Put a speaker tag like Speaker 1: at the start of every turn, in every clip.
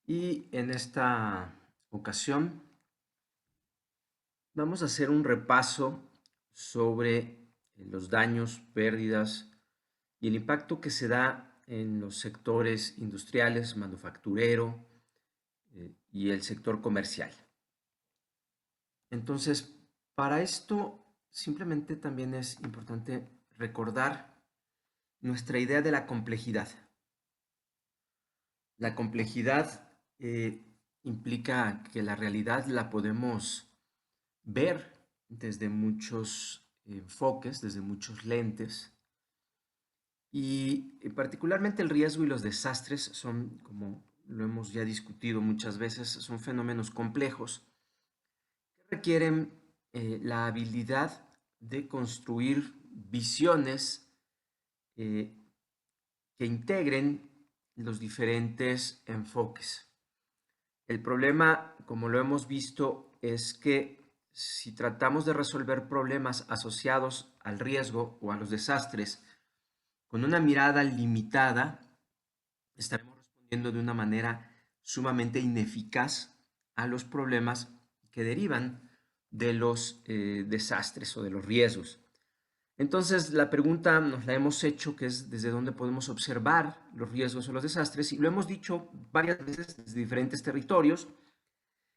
Speaker 1: Y en esta ocasión vamos a hacer un repaso sobre los daños, pérdidas y el impacto que se da en los sectores industriales, manufacturero y el sector comercial. Entonces, para esto simplemente también es importante recordar nuestra idea de la complejidad. La complejidad implica que la realidad la podemos ver desde muchos enfoques, desde muchos lentes. Y particularmente el riesgo y los desastres son, como lo hemos ya discutido muchas veces, son fenómenos complejos que requieren la habilidad de construir visiones eh, que integren los diferentes enfoques. El problema, como lo hemos visto, es que si tratamos de resolver problemas asociados al riesgo o a los desastres con una mirada limitada, estaremos respondiendo de una manera sumamente ineficaz a los problemas que derivan de los desastres o de los riesgos. Entonces, la pregunta nos la hemos hecho, que es desde dónde podemos observar los riesgos o los desastres, y lo hemos dicho varias veces desde diferentes territorios,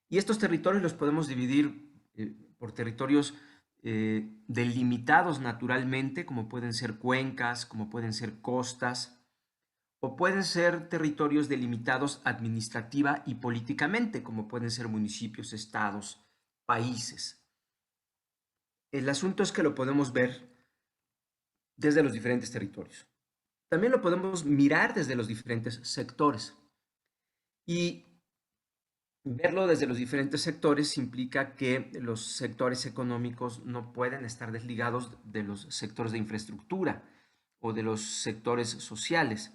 Speaker 1: y estos territorios los podemos dividir por territorios delimitados naturalmente, como pueden ser cuencas, como pueden ser costas, o pueden ser territorios delimitados administrativa y políticamente, como pueden ser municipios, estados, países. El asunto es que lo podemos ver desde los diferentes territorios. También lo podemos mirar desde los diferentes sectores. Y verlo desde los diferentes sectores implica que los sectores económicos no pueden estar desligados de los sectores de infraestructura o de los sectores sociales.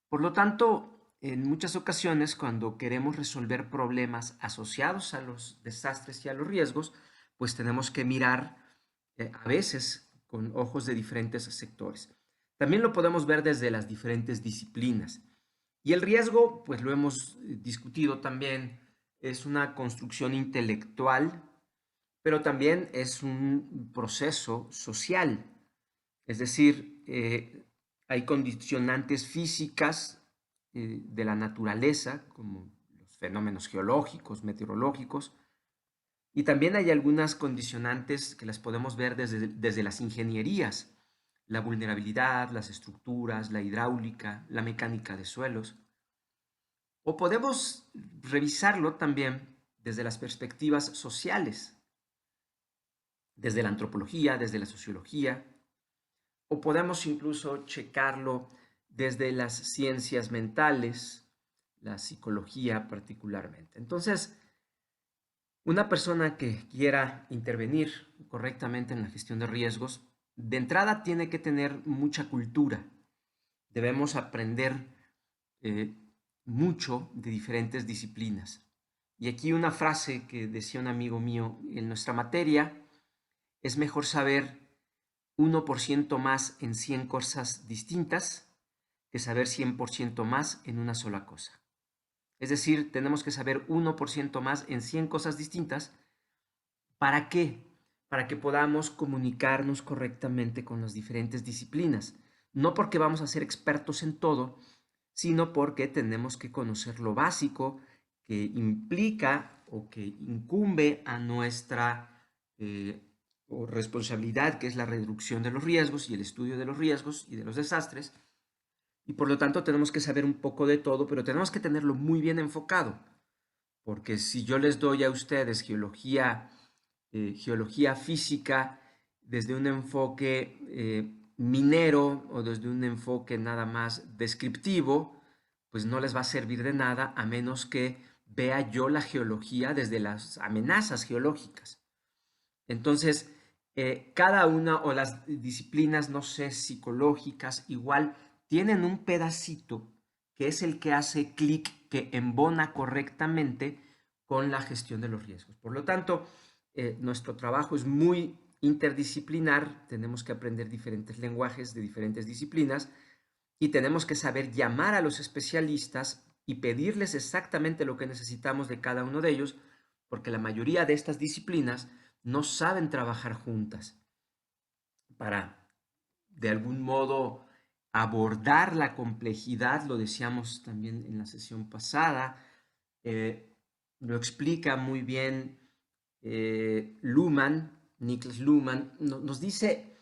Speaker 1: Por lo tanto, en muchas ocasiones, cuando queremos resolver problemas asociados a los desastres y a los riesgos, pues tenemos que mirar a veces con ojos de diferentes sectores. También lo podemos ver desde las diferentes disciplinas. Y el riesgo, pues lo hemos discutido también, es una construcción intelectual, pero también es un proceso social. Es decir, hay condicionantes físicas de la naturaleza, como los fenómenos geológicos, meteorológicos, y también hay algunas condicionantes que las podemos ver desde las ingenierías, la vulnerabilidad, las estructuras, la hidráulica, la mecánica de suelos. O podemos revisarlo también desde las perspectivas sociales, desde la antropología, desde la sociología, o podemos incluso checarlo desde las ciencias mentales, la psicología particularmente. Entonces, una persona que quiera intervenir correctamente en la gestión de riesgos, de entrada tiene que tener mucha cultura. Debemos aprender eh, mucho de diferentes disciplinas. Y aquí una frase que decía un amigo mío: en nuestra materia es mejor saber 1% más en 100 cosas distintas que saber 100% más en una sola cosa. Es decir, tenemos que saber 1% más en 100 cosas distintas. ¿Para qué? Para que podamos comunicarnos correctamente con las diferentes disciplinas. No porque vamos a ser expertos en todo, sino porque tenemos que conocer lo básico que implica o que incumbe a nuestra responsabilidad, que es la reducción de los riesgos y el estudio de los riesgos y de los desastres. Y por lo tanto tenemos que saber un poco de todo, pero tenemos que tenerlo muy bien enfocado. Porque si yo les doy a ustedes geología física desde un enfoque minero o desde un enfoque nada más descriptivo, pues no les va a servir de nada a menos que vea yo la geología desde las amenazas geológicas. Entonces, cada una o las disciplinas, no sé, psicológicas, igual, tienen un pedacito que es el que hace clic, que embona correctamente con la gestión de los riesgos. Por lo tanto, nuestro trabajo es muy interdisciplinar, tenemos que aprender diferentes lenguajes de diferentes disciplinas y tenemos que saber llamar a los especialistas y pedirles exactamente lo que necesitamos de cada uno de ellos, porque la mayoría de estas disciplinas no saben trabajar juntas para, de algún modo, abordar la complejidad, lo decíamos también en la sesión pasada, eh, lo explica muy bien Luhmann, Niklas Luhmann, nos dice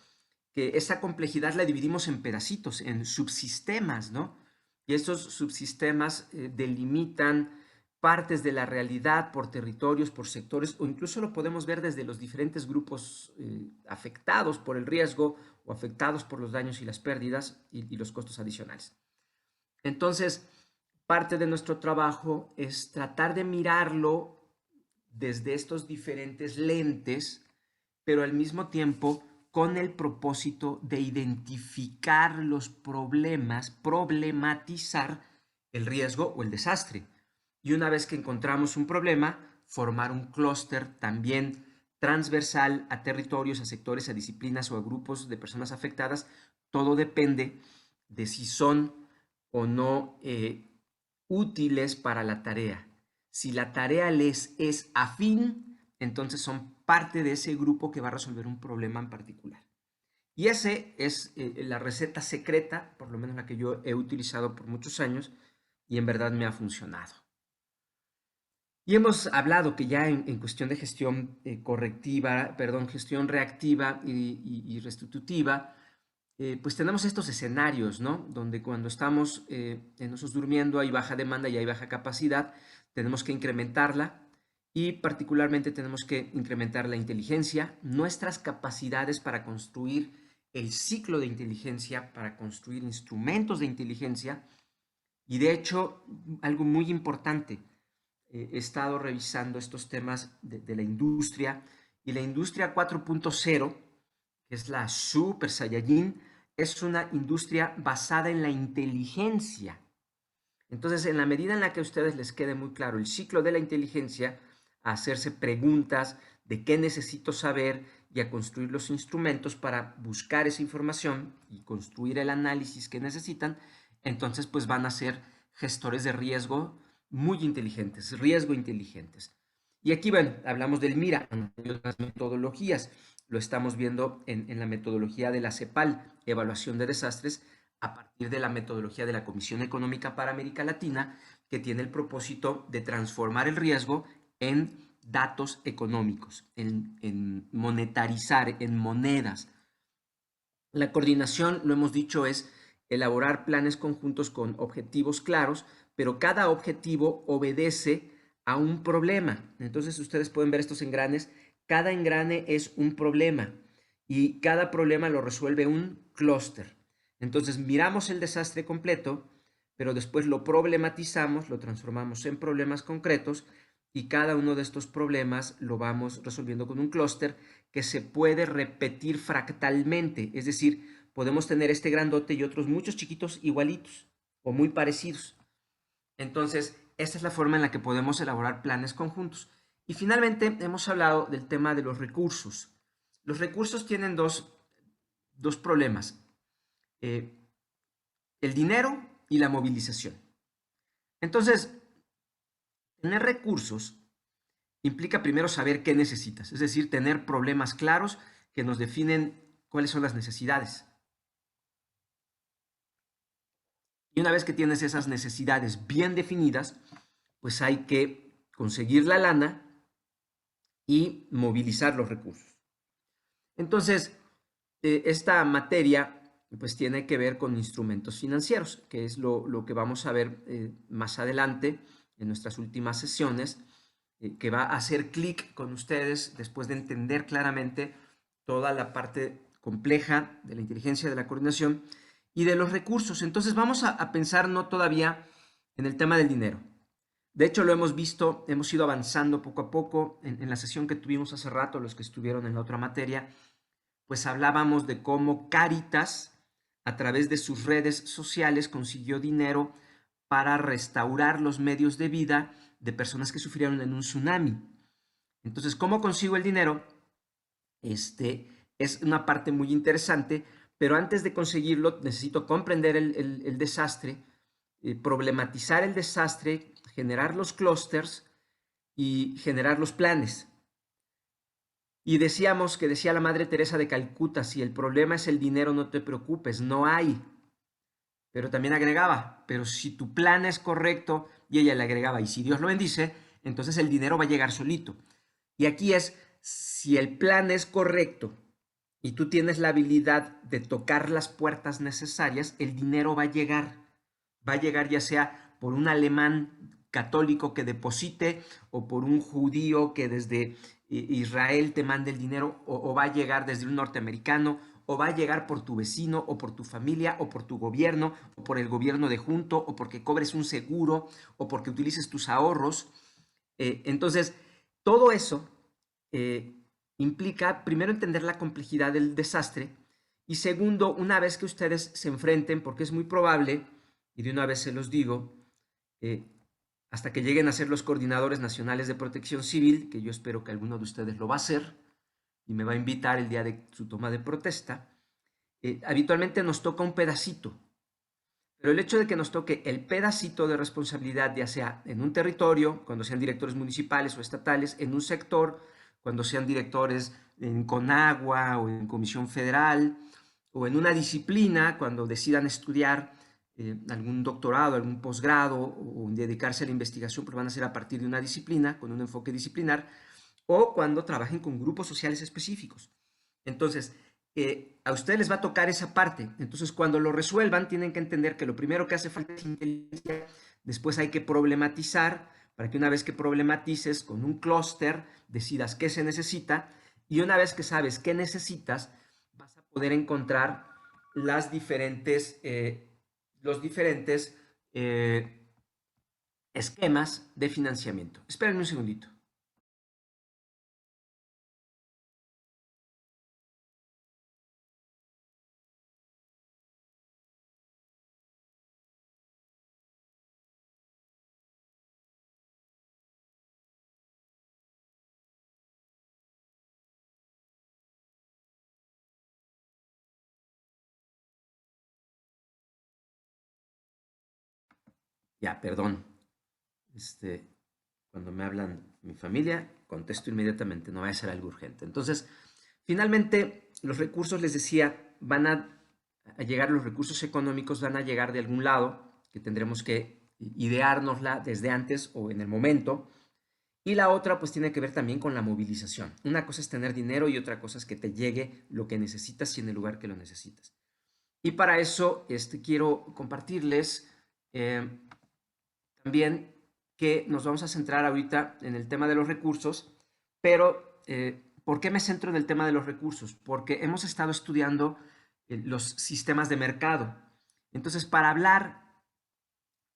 Speaker 1: que esa complejidad la dividimos en pedacitos, en subsistemas, ¿no? Y estos subsistemas delimitan partes de la realidad por territorios, por sectores, o incluso lo podemos ver desde los diferentes grupos afectados por el riesgo o afectados por los daños y las pérdidas y los costos adicionales. Entonces, parte de nuestro trabajo es tratar de mirarlo desde estos diferentes lentes, pero al mismo tiempo con el propósito de identificar los problemas, problematizar el riesgo o el desastre. Y una vez que encontramos un problema, formar un clúster también transversal a territorios, a sectores, a disciplinas o a grupos de personas afectadas. Todo depende de si son o no útiles para la tarea. Si la tarea les es afín, entonces son parte de ese grupo que va a resolver un problema en particular. Y ese es la receta secreta, por lo menos la que yo he utilizado por muchos años y en verdad me ha funcionado. Y hemos hablado que ya en cuestión de gestión correctiva, perdón, gestión reactiva y restitutiva, pues tenemos estos escenarios, ¿no? Donde cuando estamos nosotros durmiendo hay baja demanda y hay baja capacidad, tenemos que incrementarla y particularmente tenemos que incrementar la inteligencia, nuestras capacidades para construir el ciclo de inteligencia, para construir instrumentos de inteligencia y de hecho algo muy importante, he estado revisando estos temas de la industria y la industria 4.0, que es la Super Saiyajin, es una industria basada en la inteligencia. Entonces, en la medida en la que a ustedes les quede muy claro el ciclo de la inteligencia, a hacerse preguntas de qué necesito saber y a construir los instrumentos para buscar esa información y construir el análisis que necesitan, entonces pues van a ser gestores de riesgo muy inteligentes, riesgo inteligentes. Y aquí, bueno, hablamos del MIRA, hay otras metodologías, lo estamos viendo en la metodología de la CEPAL, Evaluación de Desastres, a partir de la metodología de la Comisión Económica para América Latina, que tiene el propósito de transformar el riesgo en datos económicos, en monetarizar, en monedas. La coordinación, lo hemos dicho, es elaborar planes conjuntos con objetivos claros, pero cada objetivo obedece a un problema. Entonces ustedes pueden ver estos engranes. Cada engrane es un problema y cada problema lo resuelve un clúster. Entonces miramos el desastre completo, pero después lo problematizamos, lo transformamos en problemas concretos y cada uno de estos problemas lo vamos resolviendo con un clúster que se puede repetir fractalmente, es decir, podemos tener este grandote y otros muchos chiquitos igualitos o muy parecidos. Entonces, esta es la forma en la que podemos elaborar planes conjuntos. Y finalmente, hemos hablado del tema de los recursos. Los recursos tienen dos problemas, el dinero y la movilización. Entonces, tener recursos implica primero saber qué necesitas, es decir, tener problemas claros que nos definen cuáles son las necesidades. Y una vez que tienes esas necesidades bien definidas, pues hay que conseguir la lana y movilizar los recursos. Entonces, esta materia pues tiene que ver con instrumentos financieros, que es lo que vamos a ver más adelante en nuestras últimas sesiones, que va a hacer clic con ustedes después de entender claramente toda la parte compleja de la inteligencia, de la coordinación y de los recursos. Entonces vamos a pensar no todavía en el tema del dinero. De hecho, lo hemos visto, hemos ido avanzando poco a poco. En la sesión que tuvimos hace rato, los que estuvieron en la otra materia, pues hablábamos de cómo Cáritas, a través de sus redes sociales, consiguió dinero para restaurar los medios de vida de personas que sufrieron en un tsunami. Entonces, ¿cómo consigo el dinero? Es una parte muy interesante, pero antes de conseguirlo necesito comprender el desastre, problematizar el desastre, generar los clústeres y generar los planes. Y decíamos que decía la Madre Teresa de Calcuta, si el problema es el dinero, no te preocupes, no hay. Pero también agregaba, pero si tu plan es correcto, y ella le agregaba, y si Dios lo bendice, entonces el dinero va a llegar solito. Y aquí es, si el plan es correcto y tú tienes la habilidad de tocar las puertas necesarias, el dinero va a llegar. Va a llegar ya sea por un alemán católico que deposite o por un judío que desde Israel te mande el dinero, o va a llegar desde un norteamericano, o va a llegar por tu vecino o por tu familia o por tu gobierno o por el gobierno de junto o porque cobres un seguro o porque utilices tus ahorros. Entonces, todo eso implica, primero, entender la complejidad del desastre y segundo, una vez que ustedes se enfrenten, porque es muy probable, y de una vez se los digo, hasta que lleguen a ser los coordinadores nacionales de protección civil, que yo espero que alguno de ustedes lo va a hacer y me va a invitar el día de su toma de protesta, habitualmente nos toca un pedacito. Pero el hecho de que nos toque el pedacito de responsabilidad, ya sea en un territorio, cuando sean directores municipales o estatales, en un sector, cuando sean directores en Conagua o en Comisión Federal, o en una disciplina, cuando decidan estudiar algún doctorado, algún posgrado o dedicarse a la investigación, pero van a ser a partir de una disciplina, con un enfoque disciplinar, o cuando trabajen con grupos sociales específicos. Entonces, a ustedes les va a tocar esa parte. Entonces, cuando lo resuelvan, tienen que entender que lo primero que hace falta es inteligencia, después hay que problematizar, para que una vez que problematices con un clúster, decidas qué se necesita, y una vez que sabes qué necesitas, vas a poder encontrar los diferentes esquemas de financiamiento. Espérenme un segundito. Ya, perdón. Cuando me hablan mi familia, contesto inmediatamente, no va a ser algo urgente. Entonces, finalmente, los recursos, les decía, van a llegar, los recursos económicos van a llegar de algún lado, que tendremos que ideárnosla desde antes o en el momento. Y la otra, pues, tiene que ver también con la movilización. Una cosa es tener dinero y otra cosa es que te llegue lo que necesitas y en el lugar que lo necesitas. Y para eso, quiero compartirles también que nos vamos a centrar ahorita en el tema de los recursos, pero ¿por qué me centro en el tema de los recursos? Porque hemos estado estudiando los sistemas de mercado. Entonces, para hablar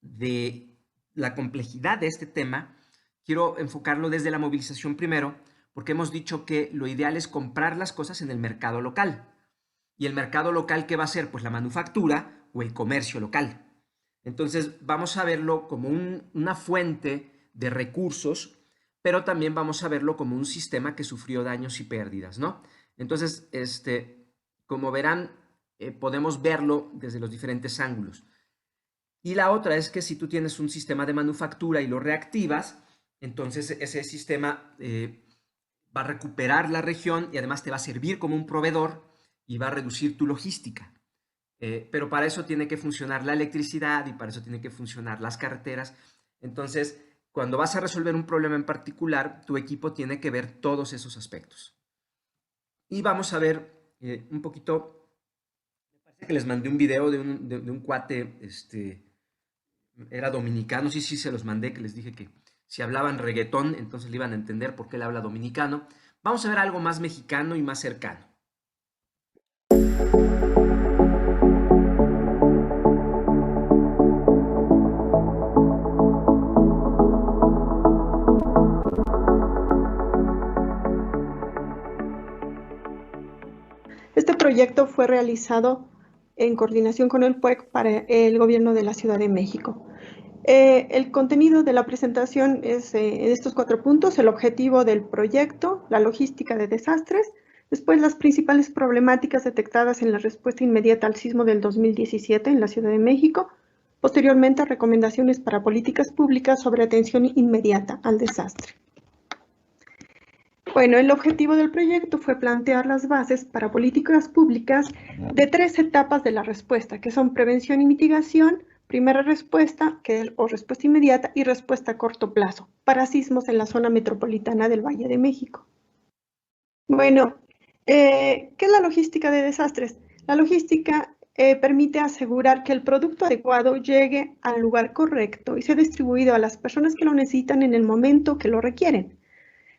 Speaker 1: de la complejidad de este tema, quiero enfocarlo desde la movilización primero, porque hemos dicho que lo ideal es comprar las cosas en el mercado local. ¿Y el mercado local qué va a ser? Pues la manufactura o el comercio local. Entonces vamos a verlo como una fuente de recursos, pero también vamos a verlo como un sistema que sufrió daños y pérdidas, ¿no? Entonces, como verán, podemos verlo desde los diferentes ángulos. Y la otra es que si tú tienes un sistema de manufactura y lo reactivas, entonces ese sistema va a recuperar la región y además te va a servir como un proveedor y va a reducir tu logística. Pero para eso tiene que funcionar la electricidad y para eso tiene que funcionar las carreteras. Entonces, cuando vas a resolver un problema en particular, tu equipo tiene que ver todos esos aspectos. Y vamos a ver un poquito, me parece que les mandé un video de un cuate, era dominicano, sí, se los mandé, que les dije que si hablaban reggaetón, entonces le iban a entender por qué él habla dominicano. Vamos a ver algo más mexicano y más cercano.
Speaker 2: Este proyecto fue realizado en coordinación con el PUEC para el gobierno de la Ciudad de México. El contenido de la presentación es en estos 4 puntos: el objetivo del proyecto, la logística de desastres, después las principales problemáticas detectadas en la respuesta inmediata al sismo del 2017 en la Ciudad de México, Posteriormente, recomendaciones para políticas públicas sobre atención inmediata al desastre. Bueno, el objetivo del proyecto fue plantear las bases para políticas públicas de 3 etapas de la respuesta, que son prevención y mitigación, primera respuesta, o respuesta inmediata, y respuesta a corto plazo, para sismos en la zona metropolitana del Valle de México. Bueno, ¿qué es la logística de desastres? La logística permite asegurar que el producto adecuado llegue al lugar correcto y sea distribuido a las personas que lo necesitan en el momento que lo requieren.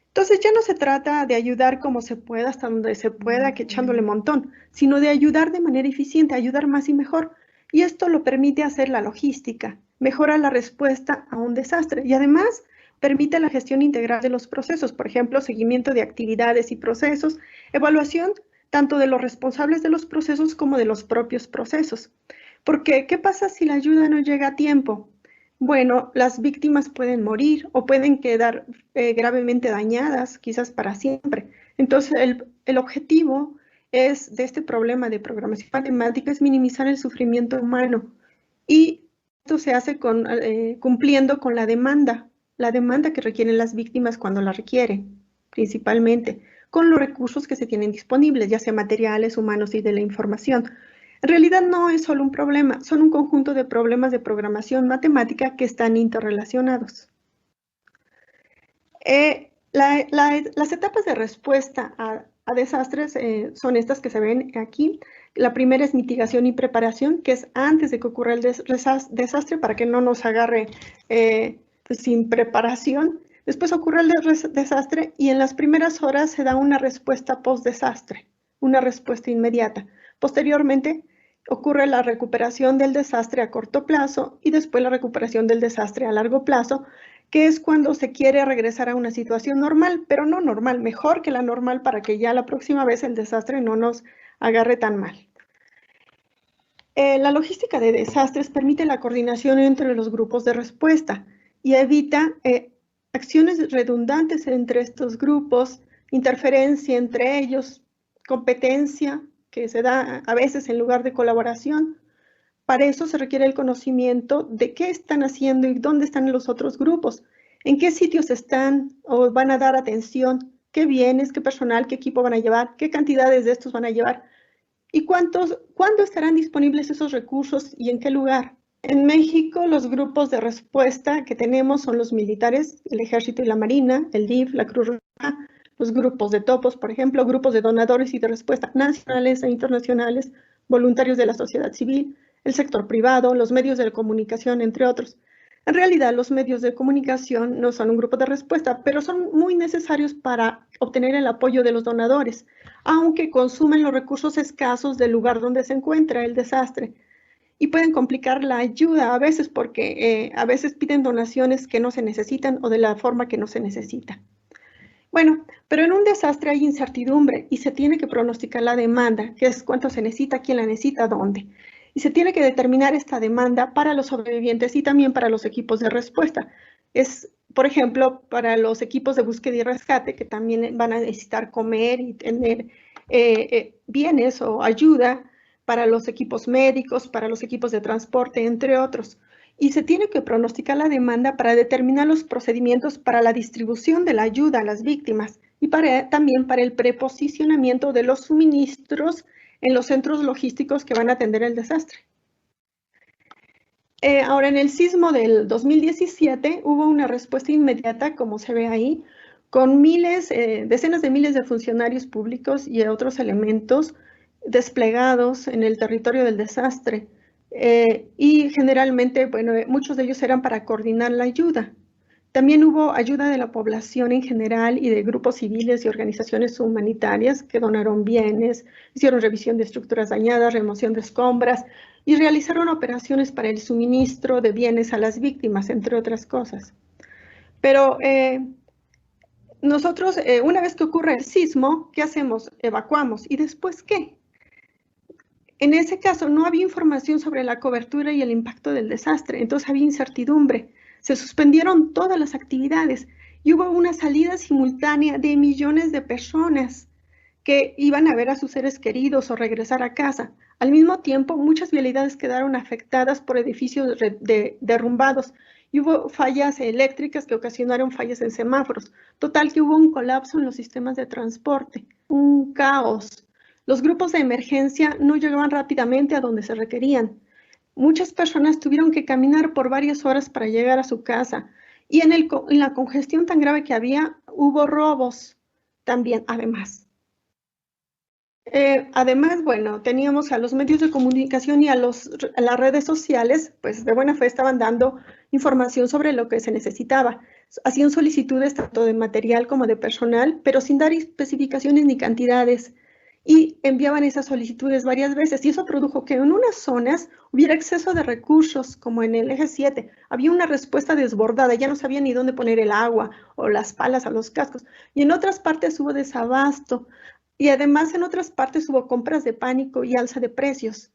Speaker 2: Entonces ya no se trata de ayudar como se pueda, hasta donde se pueda, que echándole montón, sino de ayudar de manera eficiente, ayudar más y mejor. Y esto lo permite hacer la logística, mejora la respuesta a un desastre y además permite la gestión integral de los procesos, por ejemplo, seguimiento de actividades y procesos, evaluación tanto de los responsables de los procesos como de los propios procesos. Porque, ¿qué pasa si la ayuda no llega a tiempo? Bueno, las víctimas pueden morir o pueden quedar gravemente dañadas, quizás para siempre. Entonces, el objetivo de este problema de programación matemática es minimizar el sufrimiento humano. Y esto se hace cumpliendo con la demanda que requieren las víctimas cuando la requieren, principalmente, con los recursos que se tienen disponibles, ya sea materiales, humanos y de la información. En realidad no es solo un problema, son un conjunto de problemas de programación matemática que están interrelacionados. Las etapas de respuesta a desastres son estas que se ven aquí. La primera es mitigación y preparación, que es antes de que ocurra el desastre para que no nos agarre sin preparación. Después ocurre el desastre y en las primeras horas se da una respuesta post-desastre, una respuesta inmediata. Posteriormente, ocurre la recuperación del desastre a corto plazo y después la recuperación del desastre a largo plazo, que es cuando se quiere regresar a una situación normal, pero no normal, mejor que la normal para que ya la próxima vez el desastre no nos agarre tan mal. La logística de desastres permite la coordinación entre los grupos de respuesta y evita acciones redundantes entre estos grupos, interferencia entre ellos, competencia que se da a veces en lugar de colaboración. Para eso se requiere el conocimiento de qué están haciendo y dónde están los otros grupos, en qué sitios están o van a dar atención, qué bienes, qué personal, qué equipo van a llevar, qué cantidades de estos van a llevar y cuándo estarán disponibles esos recursos y en qué lugar. En México, los grupos de respuesta que tenemos son los militares, el Ejército y la Marina, el DIF, la Cruz Roja, los grupos de topos, por ejemplo, grupos de donadores y de respuesta nacionales e internacionales, voluntarios de la sociedad civil, el sector privado, los medios de comunicación, entre otros. En realidad, los medios de comunicación no son un grupo de respuesta, pero son muy necesarios para obtener el apoyo de los donadores, aunque consumen los recursos escasos del lugar donde se encuentra el desastre. Y pueden complicar la ayuda a veces porque a veces piden donaciones que no se necesitan o de la forma que no se necesita. Bueno, pero en un desastre hay incertidumbre y se tiene que pronosticar la demanda, que es cuánto se necesita, quién la necesita, dónde. Y se tiene que determinar esta demanda para los sobrevivientes y también para los equipos de respuesta. Es, por ejemplo, para los equipos de búsqueda y rescate, que también van a necesitar comer y tener bienes o ayuda, para los equipos médicos, para los equipos de transporte, entre otros. Y se tiene que pronosticar la demanda para determinar los procedimientos para la distribución de la ayuda a las víctimas y también para el preposicionamiento de los suministros en los centros logísticos que van a atender el desastre. Ahora, en el sismo del 2017 hubo una respuesta inmediata, como se ve ahí, con decenas de miles de funcionarios públicos y otros elementos desplegados en el territorio del desastre. Y generalmente, bueno, muchos de ellos eran para coordinar la ayuda. También hubo ayuda de la población en general y de grupos civiles y organizaciones humanitarias que donaron bienes, hicieron revisión de estructuras dañadas, remoción de escombras y realizaron operaciones para el suministro de bienes a las víctimas, entre otras cosas. Pero nosotros, una vez que ocurre el sismo, ¿qué hacemos? Evacuamos. ¿Y después qué? En ese caso no había información sobre la cobertura y el impacto del desastre, entonces había incertidumbre. Se suspendieron todas las actividades y hubo una salida simultánea de millones de personas que iban a ver a sus seres queridos o regresar a casa. Al mismo tiempo, muchas vialidades quedaron afectadas por edificios derrumbados y hubo fallas eléctricas que ocasionaron fallas en semáforos. Total que hubo un colapso en los sistemas de transporte, un caos. Los grupos de emergencia no llegaban rápidamente a donde se requerían. Muchas personas tuvieron que caminar por varias horas para llegar a su casa y en la congestión tan grave que había, hubo robos también, además. Además, bueno, teníamos a los medios de comunicación y a las redes sociales, pues de buena fe estaban dando información sobre lo que se necesitaba. Hacían solicitudes tanto de material como de personal, pero sin dar especificaciones ni cantidades. Y enviaban esas solicitudes varias veces. Y eso produjo que en unas zonas hubiera exceso de recursos, como en el eje 7. Había una respuesta desbordada, ya no sabían ni dónde poner el agua o las palas a los cascos. Y en otras partes hubo desabasto. Y además en otras partes hubo compras de pánico y alza de precios.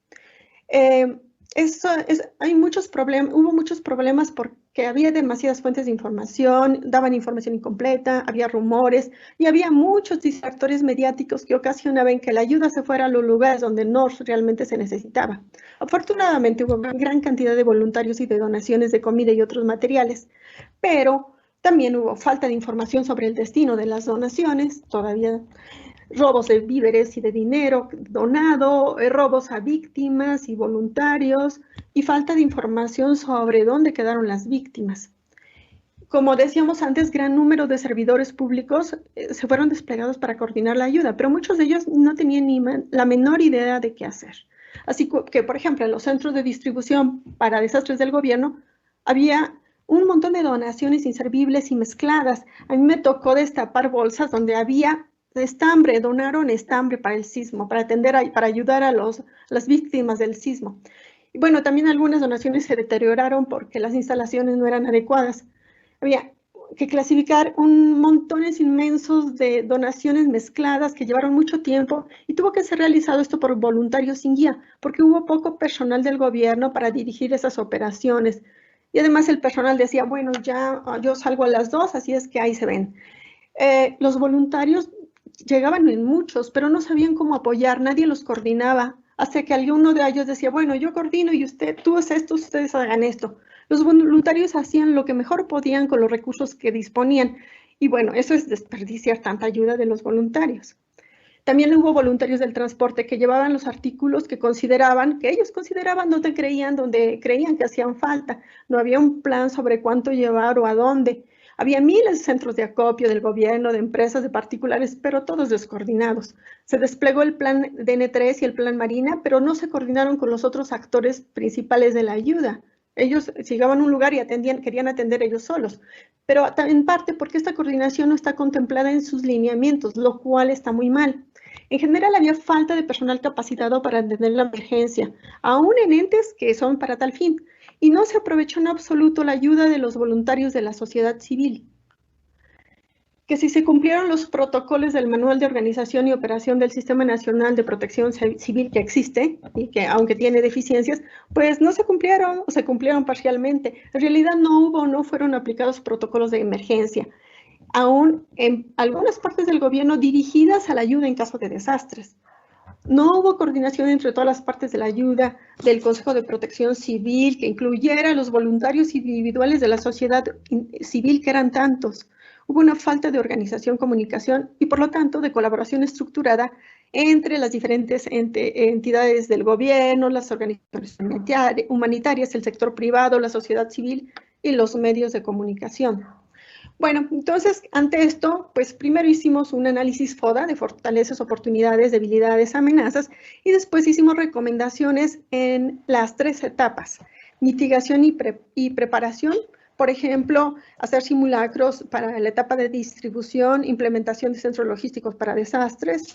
Speaker 2: Hay muchos problemas, hubo muchos problemas porque había demasiadas fuentes de información, daban información incompleta, había rumores y había muchos distractores mediáticos que ocasionaban que la ayuda se fuera a los lugares donde no realmente se necesitaba. Afortunadamente hubo una gran cantidad de voluntarios y de donaciones de comida y otros materiales, pero también hubo falta de información sobre el destino de las donaciones, todavía robos de víveres y de dinero donado, robos a víctimas y voluntarios y falta de información sobre dónde quedaron las víctimas. Como decíamos antes, gran número de servidores públicos se fueron desplegados para coordinar la ayuda, pero muchos de ellos no tenían ni la menor idea de qué hacer. Así que, por ejemplo, en los centros de distribución para desastres del gobierno había un montón de donaciones inservibles y mezcladas. A mí me tocó destapar bolsas donde había estambre, donaron estambre para el sismo, para ayudar a las víctimas del sismo. Y bueno, también algunas donaciones se deterioraron porque las instalaciones no eran adecuadas. Había que clasificar un montones inmensos de donaciones mezcladas que llevaron mucho tiempo y tuvo que ser realizado esto por voluntarios sin guía, porque hubo poco personal del gobierno para dirigir esas operaciones. Y además el personal decía, bueno, ya yo salgo a las 2, así es que ahí se ven. Los voluntarios llegaban en muchos, pero no sabían cómo apoyar, nadie los coordinaba, hasta que alguno de ellos decía, bueno, yo coordino y tú haces esto, ustedes hagan esto. Los voluntarios hacían lo que mejor podían con los recursos que disponían, y bueno, eso es desperdiciar tanta ayuda de los voluntarios. También hubo voluntarios del transporte que llevaban los artículos que ellos consideraban donde creían que hacían falta. No había un plan sobre cuánto llevar o a dónde. Había miles de centros de acopio del gobierno, de empresas, de particulares, pero todos descoordinados. Se desplegó el plan DN3 y el plan Marina, pero no se coordinaron con los otros actores principales de la ayuda. Ellos llegaban a un lugar y querían atender ellos solos, pero en parte porque esta coordinación no está contemplada en sus lineamientos, lo cual está muy mal. En general había falta de personal capacitado para atender la emergencia, aún en entes que son para tal fin, y no se aprovechó en absoluto la ayuda de los voluntarios de la sociedad civil. Que si se cumplieron los protocolos del Manual de Organización y Operación del Sistema Nacional de Protección Civil que existe y que aunque tiene deficiencias, pues no se cumplieron o se cumplieron parcialmente. En realidad no fueron aplicados protocolos de emergencia, aún en algunas partes del gobierno dirigidas a la ayuda en caso de desastres. No hubo coordinación entre todas las partes de la ayuda del Consejo de Protección Civil que incluyera a los voluntarios individuales de la sociedad civil, que eran tantos. Hubo una falta de organización, comunicación y, por lo tanto, de colaboración estructurada entre las diferentes entidades del gobierno, las organizaciones humanitarias, el sector privado, la sociedad civil y los medios de comunicación. Bueno, entonces, ante esto, pues primero hicimos un análisis FODA de fortalezas, oportunidades, debilidades, amenazas, y después hicimos recomendaciones en las 3 etapas: mitigación y preparación. Por ejemplo, hacer simulacros para la etapa de distribución, implementación de centros logísticos para desastres.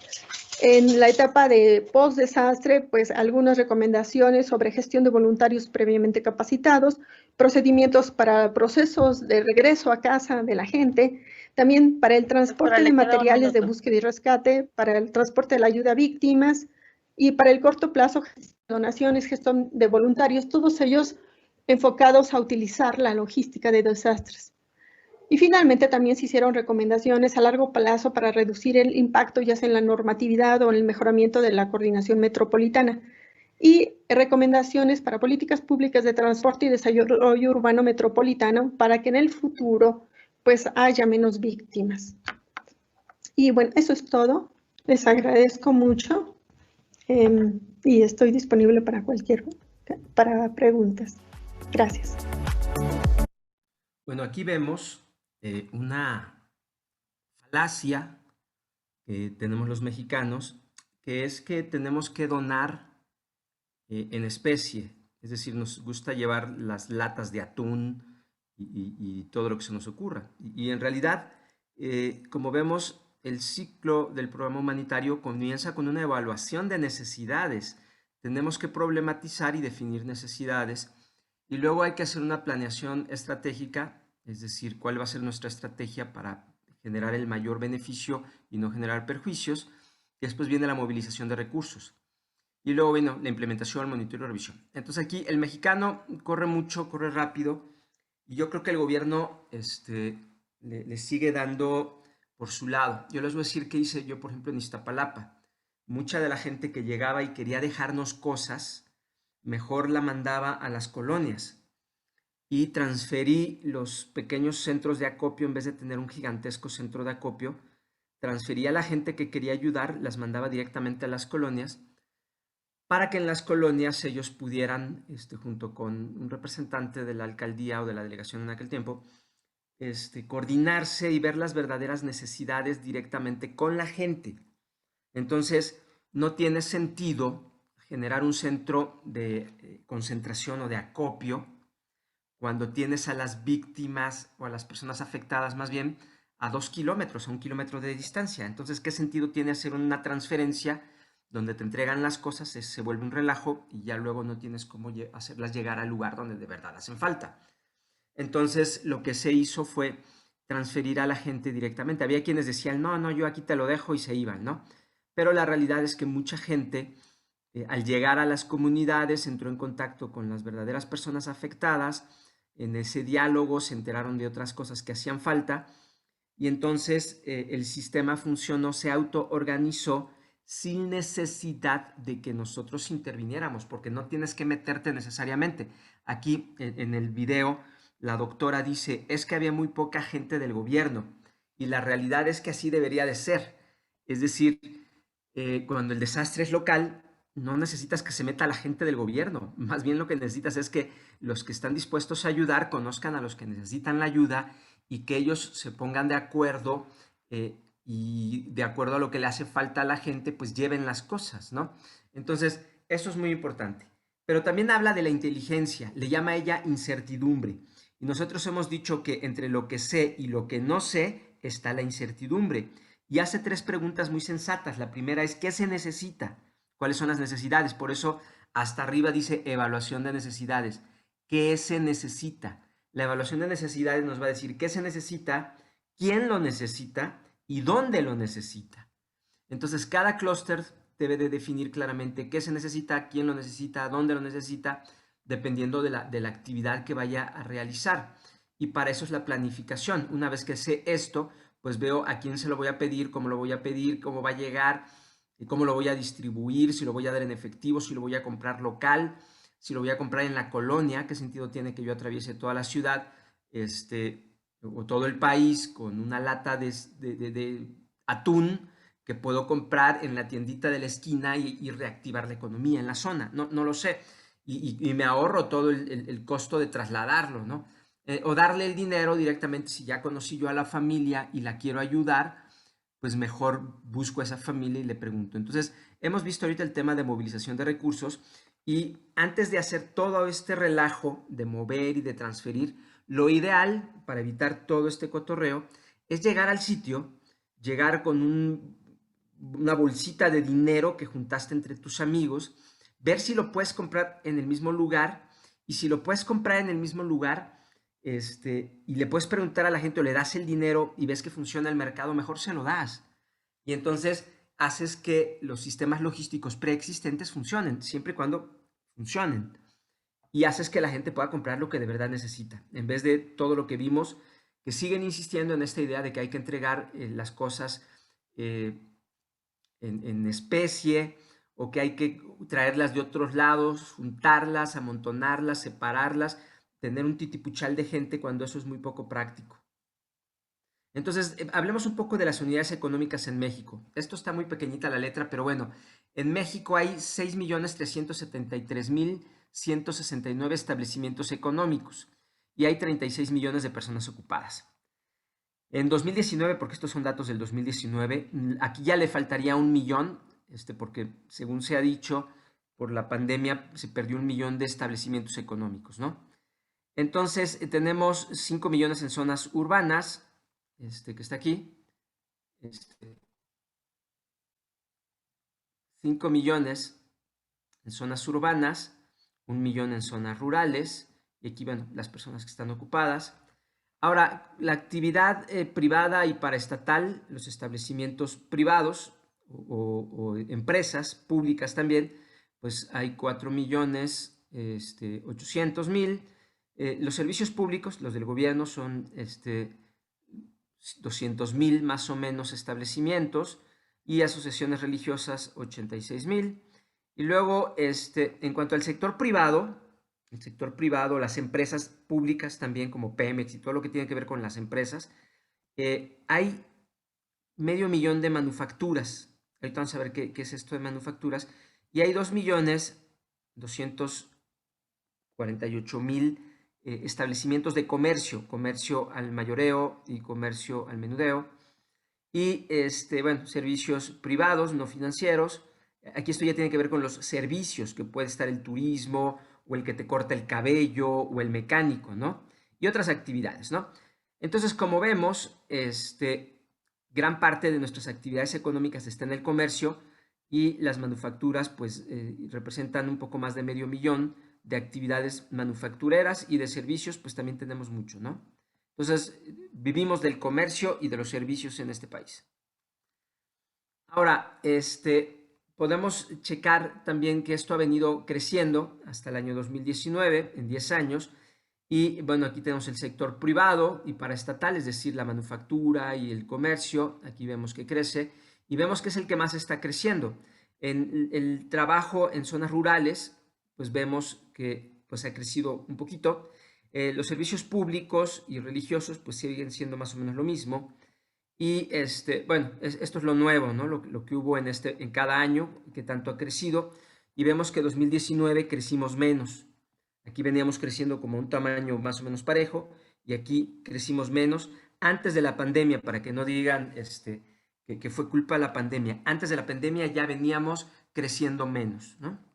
Speaker 2: En la etapa de post-desastre, pues algunas recomendaciones sobre gestión de voluntarios previamente capacitados, procedimientos para procesos de regreso a casa de la gente, también para el transporte de materiales de búsqueda y rescate, para el transporte de la ayuda a víctimas y para el corto plazo, donaciones, gestión de voluntarios, todos ellos enfocados a utilizar la logística de desastres. Y finalmente también se hicieron recomendaciones a largo plazo para reducir el impacto ya sea en la normatividad o en el mejoramiento de la coordinación metropolitana. y recomendaciones para políticas públicas de transporte y desarrollo urbano metropolitano para que en el futuro pues haya menos víctimas. Y bueno, eso es todo. Les agradezco mucho y estoy disponible para preguntas. Gracias.
Speaker 1: Bueno, aquí vemos una falacia que tenemos los mexicanos, que es que tenemos que donar en especie. Es decir, nos gusta llevar las latas de atún y todo lo que se nos ocurra. Y en realidad, como vemos, el ciclo del programa humanitario comienza con una evaluación de necesidades. Tenemos que problematizar y definir necesidades y luego hay que hacer una planeación estratégica, es decir, cuál va a ser nuestra estrategia para generar el mayor beneficio y no generar perjuicios. Y después viene la movilización de recursos. Y luego vino la implementación, monitoreo y revisión. Entonces aquí el mexicano corre mucho, corre rápido, y yo creo que el gobierno le sigue dando por su lado. Yo les voy a decir qué hice yo, por ejemplo, en Iztapalapa. Mucha de la gente que llegaba y quería dejarnos cosas, mejor la mandaba a las colonias. Y transferí los pequeños centros de acopio, en vez de tener un gigantesco centro de acopio, transferí a la gente que quería ayudar, las mandaba directamente a las colonias, para que en las colonias ellos pudieran, junto con un representante de la alcaldía o de la delegación en aquel tiempo, coordinarse y ver las verdaderas necesidades directamente con la gente. Entonces, no tiene sentido generar un centro de concentración o de acopio cuando tienes a las víctimas o a las personas afectadas más bien a 2 kilómetros, a 1 kilómetro de distancia. Entonces, ¿qué sentido tiene hacer una transferencia donde te entregan las cosas, se vuelve un relajo y ya luego no tienes cómo hacerlas llegar al lugar donde de verdad hacen falta? Entonces, lo que se hizo fue transferir a la gente directamente. Había quienes decían, no, no, yo aquí te lo dejo y se iban, ¿no? Pero la realidad es que mucha gente, al llegar a las comunidades, entró en contacto con las verdaderas personas afectadas. En ese diálogo se enteraron de otras cosas que hacían falta y entonces el sistema funcionó, se autoorganizó sin necesidad de que nosotros interviniéramos, porque no tienes que meterte necesariamente. Aquí en el video la doctora dice, es que había muy poca gente del gobierno y la realidad es que así debería de ser. Es decir, cuando el desastre es local, no necesitas que se meta la gente del gobierno. Más bien lo que necesitas es que los que están dispuestos a ayudar conozcan a los que necesitan la ayuda y que ellos se pongan de acuerdo y de acuerdo a lo que le hace falta a la gente, pues lleven las cosas, ¿no? Entonces, eso es muy importante. Pero también habla de la inteligencia, le llama a ella incertidumbre. Y nosotros hemos dicho que entre lo que sé y lo que no sé está la incertidumbre. Y hace 3 preguntas muy sensatas. La primera es, ¿qué se necesita? ¿Cuáles son las necesidades? Por eso hasta arriba dice evaluación de necesidades. ¿Qué se necesita? La evaluación de necesidades nos va a decir qué se necesita, quién lo necesita y dónde lo necesita. Entonces, cada clúster debe de definir claramente qué se necesita, quién lo necesita, dónde lo necesita, dependiendo de la actividad que vaya a realizar. Y para eso es la planificación. Una vez que sé esto, pues veo a quién se lo voy a pedir, cómo lo voy a pedir, cómo va a llegar, y cómo lo voy a distribuir, si lo voy a dar en efectivo, si lo voy a comprar local, si lo voy a comprar en la colonia, qué sentido tiene que yo atraviese toda la ciudad, o todo el país con una lata de atún que puedo comprar en la tiendita de la esquina y reactivar la economía en la zona. No, no lo sé. Y me ahorro todo el costo de trasladarlo, ¿no? O darle el dinero directamente, si ya conocí yo a la familia y la quiero ayudar, pues mejor busco a esa familia y le pregunto. Entonces, hemos visto ahorita el tema de movilización de recursos y antes de hacer todo este relajo de mover y de transferir, lo ideal para evitar todo este cotorreo es llegar al sitio, llegar con una bolsita de dinero que juntaste entre tus amigos, ver si lo puedes comprar en el mismo lugar y si lo puedes comprar en el mismo lugar, y le puedes preguntar a la gente o le das el dinero y ves que funciona el mercado, mejor se lo das. Y entonces haces que los sistemas logísticos preexistentes funcionen, siempre y cuando funcionen. Y haces que la gente pueda comprar lo que de verdad necesita, en vez de todo lo que vimos, que siguen insistiendo en esta idea de que hay que entregar las cosas en especie o que hay que traerlas de otros lados, juntarlas, amontonarlas, separarlas, tener un titipuchal de gente cuando eso es muy poco práctico. Entonces, hablemos un poco de las unidades económicas en México. Esto está muy pequeñita la letra, pero bueno, en México hay 6.373.169 establecimientos económicos y hay 36 millones de personas ocupadas. En 2019, porque estos son datos del 2019, aquí ya le faltaría 1 millón, porque según se ha dicho, por la pandemia se perdió 1 millón de establecimientos económicos, ¿no? Entonces, tenemos 5 millones en zonas urbanas, que está aquí, 5 millones en zonas urbanas, 1 millón en zonas rurales, y aquí, bueno, las personas que están ocupadas. Ahora, la actividad privada y paraestatal, los establecimientos privados o empresas públicas también, pues hay 4.800.000. Los servicios públicos, los del gobierno, son 200.000 más o menos establecimientos, y asociaciones religiosas 86.000. Y luego, en cuanto al sector privado, el sector privado, las empresas públicas también como Pemex y todo lo que tiene que ver con las empresas, hay 500.000 de manufacturas. Ahorita vamos a ver qué es esto de manufacturas. Y hay 2.248.000 establecimientos de comercio al mayoreo y comercio al menudeo. Y bueno, servicios privados, no financieros. Aquí esto ya tiene que ver con los servicios, que puede estar el turismo, o el que te corta el cabello, o el mecánico, ¿no? Y otras actividades, ¿no? Entonces, como vemos, gran parte de nuestras actividades económicas está en el comercio, y las manufacturas, pues, representan un poco más de 500.000 de actividades manufactureras, y de servicios, pues también tenemos mucho, ¿no? Entonces, vivimos del comercio y de los servicios en este país. Ahora, podemos checar también que esto ha venido creciendo hasta el año 2019, en 10 años, y bueno, aquí tenemos el sector privado y paraestatal, es decir, la manufactura y el comercio. Aquí vemos que crece, y vemos que es el que más está creciendo. En el trabajo en zonas rurales, pues vemos que pues ha crecido un poquito. Los servicios públicos y religiosos pues siguen siendo más o menos lo mismo. Y bueno, esto es lo nuevo, ¿no? Lo que hubo en cada año, que tanto ha crecido, y vemos que 2019 crecimos menos. Aquí veníamos creciendo como un tamaño más o menos parejo, y aquí crecimos menos antes de la pandemia, para que no digan que fue culpa de la pandemia. Antes de la pandemia ya veníamos creciendo menos, ¿no?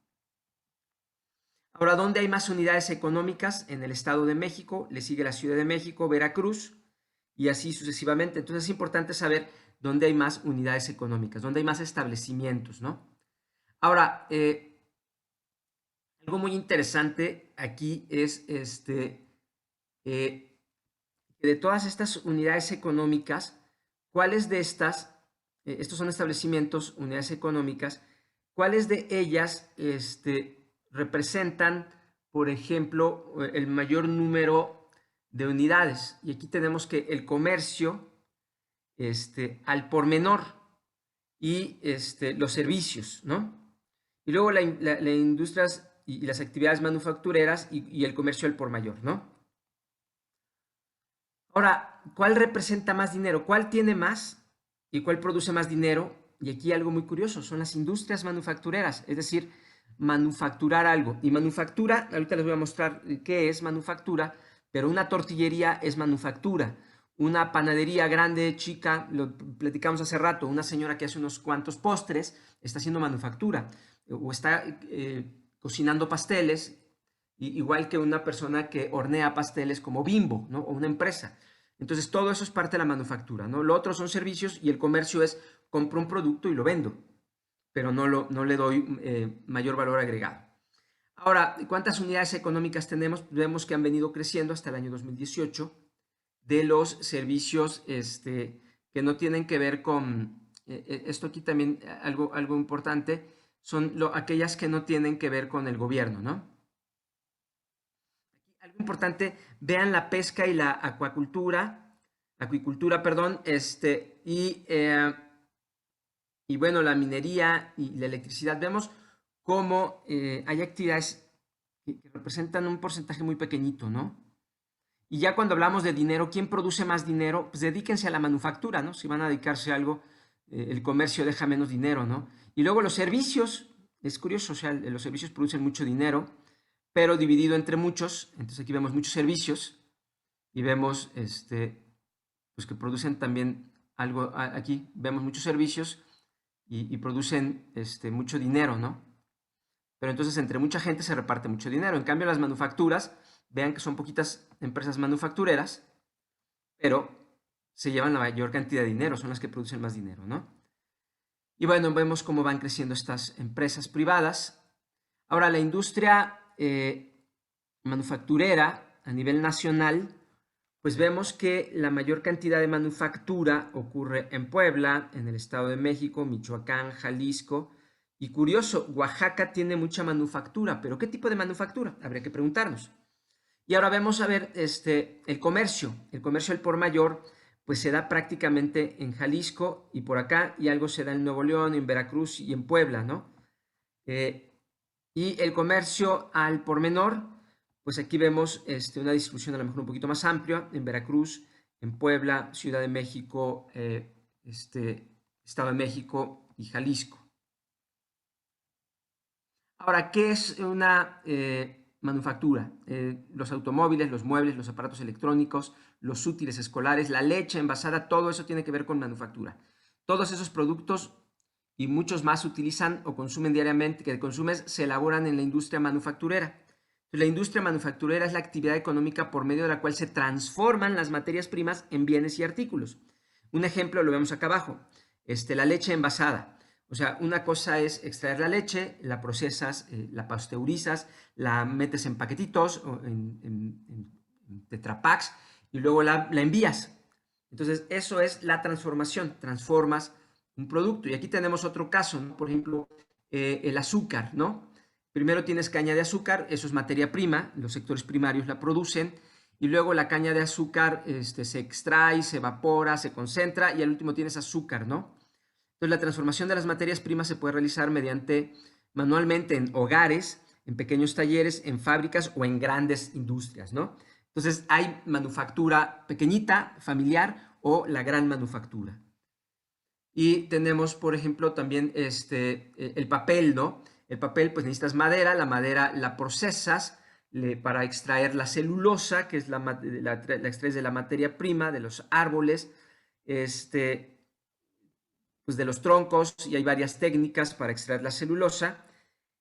Speaker 1: Ahora, ¿dónde hay más unidades económicas? En el Estado de México, le sigue la Ciudad de México, Veracruz, y así sucesivamente. Entonces es importante saber dónde hay más unidades económicas, dónde hay más establecimientos, ¿no? Ahora, algo muy interesante aquí es de todas estas unidades económicas, ¿cuáles de estas, estos son establecimientos, unidades económicas, cuáles de ellas representan, por ejemplo, el mayor número de unidades? Y aquí tenemos que el comercio, al por menor, y los servicios, ¿no? Y luego la industrias y las actividades manufactureras, y el comercio al por mayor, ¿no? Ahora, ¿cuál representa más dinero? ¿Cuál tiene más y cuál produce más dinero? Y aquí algo muy curioso, son las industrias manufactureras, es decir, manufacturar algo. Y manufactura, ahorita les voy a mostrar qué es manufactura, pero una tortillería es manufactura. Una panadería grande, chica, lo platicamos hace rato, una señora que hace unos cuantos postres está haciendo manufactura, o está cocinando pasteles, igual que una persona que hornea pasteles como Bimbo, ¿no? O una empresa. Entonces, todo eso es parte de la manufactura, ¿no? Lo otro son servicios, y el comercio es compro un producto y lo vendo, pero no le doy mayor valor agregado. Ahora, ¿cuántas unidades económicas tenemos? Vemos que han venido creciendo hasta el año 2018 de los servicios que no tienen que ver con, esto aquí también, algo importante, son aquellas que no tienen que ver con el gobierno, ¿no? Algo importante, vean la pesca y la acuicultura, perdón, y Y bueno, la minería y la electricidad, vemos cómo hay actividades que representan un porcentaje muy pequeñito, ¿no? Y ya cuando hablamos de dinero, ¿quién produce más dinero? Pues dedíquense a la manufactura, ¿no? Si van a dedicarse a algo, el comercio deja menos dinero, ¿no? Y luego los servicios, es curioso, o sea, los servicios producen mucho dinero, pero dividido entre muchos. Entonces aquí vemos muchos servicios y vemos pues que producen también algo, aquí vemos muchos servicios y producen mucho dinero, ¿no? Pero entonces entre mucha gente se reparte mucho dinero. En cambio, las manufacturas, vean que son poquitas empresas manufactureras, pero se llevan la mayor cantidad de dinero, son las que producen más dinero, ¿no? Y bueno, vemos cómo van creciendo estas empresas privadas. Ahora, la industria manufacturera a nivel nacional, pues vemos que la mayor cantidad de manufactura ocurre en Puebla, en el Estado de México, Michoacán, Jalisco. Y curioso, Oaxaca tiene mucha manufactura, pero ¿qué tipo de manufactura? Habría que preguntarnos. Y ahora vemos a ver el comercio al por mayor, pues se da prácticamente en Jalisco y por acá, y algo se da en Nuevo León, en Veracruz y en Puebla, ¿no? Y el comercio al por menor, pues aquí vemos una distribución a lo mejor un poquito más amplia, en Veracruz, en Puebla, Ciudad de México, Estado de México y Jalisco. Ahora, ¿qué es una manufactura? Los automóviles, los muebles, los aparatos electrónicos, los útiles escolares, la leche envasada, todo eso tiene que ver con manufactura. Todos esos productos y muchos más se utilizan o consumen diariamente, que consumes, se elaboran en la industria manufacturera. La industria manufacturera es la actividad económica por medio de la cual se transforman las materias primas en bienes y artículos. Un ejemplo lo vemos acá abajo, la leche envasada. O sea, una cosa es extraer la leche, la procesas, la pasteurizas, la metes en paquetitos o en tetrapacks y luego la envías. Entonces, eso es la transformación. Transformas un producto. Y aquí tenemos otro caso, ¿no? Por ejemplo, el azúcar, ¿no? Primero tienes caña de azúcar, eso es materia prima, los sectores primarios la producen, y luego la caña de azúcar se extrae, se evapora, se concentra, y al último tienes azúcar, ¿no? Entonces, la transformación de las materias primas se puede realizar manualmente en hogares, en pequeños talleres, en fábricas o en grandes industrias, ¿no? Entonces, hay manufactura pequeñita, familiar o la gran manufactura. Y tenemos, por ejemplo, también el papel, ¿no? El papel, pues necesitas madera, la madera la procesas para extraer la celulosa, que es la extraes de la materia prima, de los árboles, pues de los troncos, y hay varias técnicas para extraer la celulosa.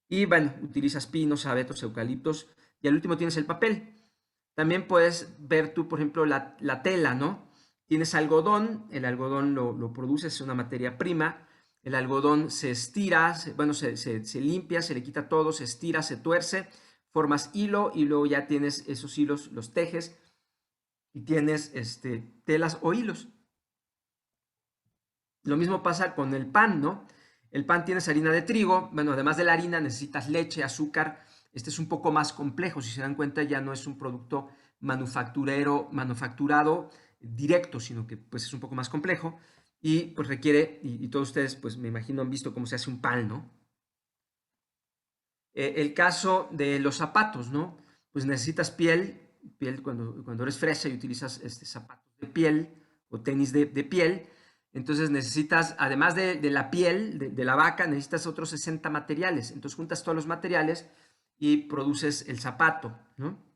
Speaker 1: Y bueno, utilizas pinos, abetos, eucaliptos, y al último tienes el papel. También puedes ver tú, por ejemplo, la tela, ¿no? Tienes algodón, el algodón lo produces, es una materia prima, el algodón se estira, se limpia, se le quita todo, se estira, se tuerce, formas hilo y luego ya tienes esos hilos, los tejes y tienes telas o hilos. Lo mismo pasa con el pan, ¿no? El pan tienes harina de trigo, bueno, además de la harina necesitas leche, azúcar. Este es un poco más complejo, si se dan cuenta ya no es un producto manufacturado directo, sino que pues es un poco más complejo y pues requiere, y todos ustedes pues me imagino han visto cómo se hace un pan, ¿no? El caso de los zapatos, ¿no? Pues necesitas piel cuando eres fresa y utilizas zapatos de piel o tenis de piel, entonces necesitas, además de la piel de la vaca, necesitas otros 60 materiales. Entonces juntas todos los materiales y produces el zapato, ¿no?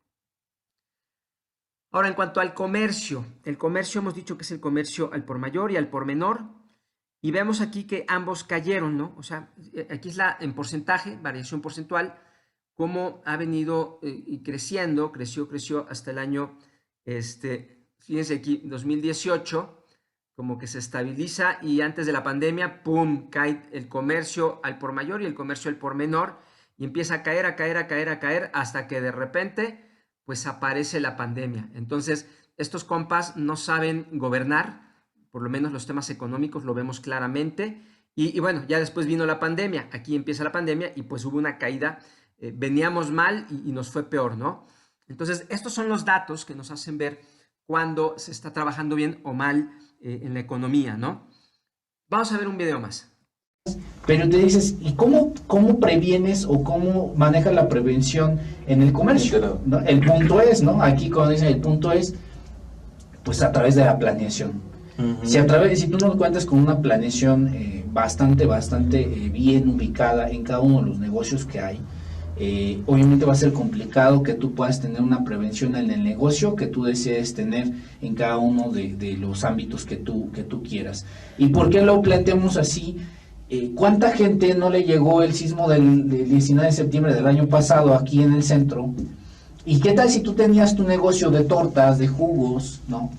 Speaker 1: Ahora, en cuanto al comercio, el comercio hemos dicho que es el comercio al por mayor y al por menor, y vemos aquí que ambos cayeron, ¿no? O sea, aquí es en variación porcentual, cómo ha venido y creció hasta el año, fíjense aquí, 2018, como que se estabiliza y antes de la pandemia, ¡pum!, cae el comercio al por mayor y el comercio al por menor y empieza a caer, a caer, a caer, a caer, hasta que de repente, pues aparece la pandemia. Entonces, estos compas no saben gobernar, por lo menos los temas económicos lo vemos claramente. Y bueno, ya después vino la pandemia, aquí empieza la pandemia y pues hubo una caída, veníamos mal y nos fue peor, ¿no? Entonces, estos son los datos que nos hacen ver cuando se está trabajando bien o mal en la economía, ¿no? Vamos a ver un video más.
Speaker 3: pero te dices, ¿y cómo previenes o cómo manejas la prevención en el comercio? ¿No? El punto es, ¿no? Aquí cuando dicen el punto es, pues a través de la planeación. Si tú no cuentas con una planeación bastante bien ubicada en cada uno de los negocios que hay, obviamente va a ser complicado que tú puedas tener una prevención en el negocio que tú desees tener en cada uno de los ámbitos que tú quieras. ¿Y por qué lo planteamos así? ¿Cuánta gente no le llegó el sismo del 19 de septiembre del año pasado aquí en el centro? ¿Y qué tal si tú tenías tu negocio de tortas, de jugos, ¿no?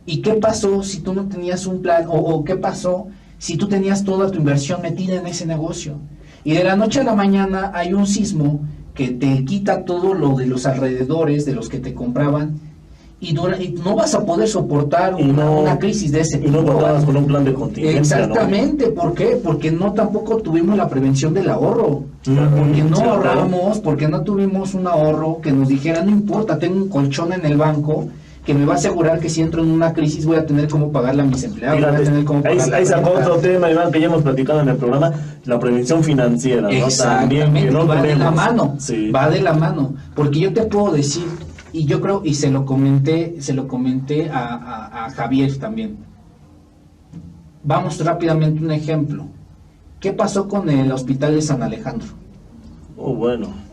Speaker 3: ¿Y qué pasó si tú no tenías un plan? ¿O qué pasó si tú tenías toda tu inversión metida en ese negocio? Y de la noche a la mañana hay un sismo que te quita todo lo de los alrededores, de los que te compraban, y no vas a poder soportar una crisis de ese tipo.
Speaker 4: Y no contabas con un plan de contingencia.
Speaker 3: Exactamente, ¿no? ¿Por qué? Porque no tampoco tuvimos la prevención del ahorro, porque no ahorramos, porque no tuvimos un ahorro que nos dijera, no importa, tengo un colchón en el banco que me va a asegurar que si entro en una crisis voy a tener cómo pagarle a mis empleados.
Speaker 4: Fíjate, ahí sacó otro tema, Iván, que ya hemos platicado en el programa, la prevención financiera, ¿no? También, que no
Speaker 3: va
Speaker 4: tenemos.
Speaker 3: De la mano,
Speaker 4: sí.
Speaker 3: Va de la mano, porque yo te puedo decir, y yo creo, y se lo comenté a Javier también. Vamos rápidamente un ejemplo. ¿Qué pasó con el hospital de San Alejandro?
Speaker 4: Bueno.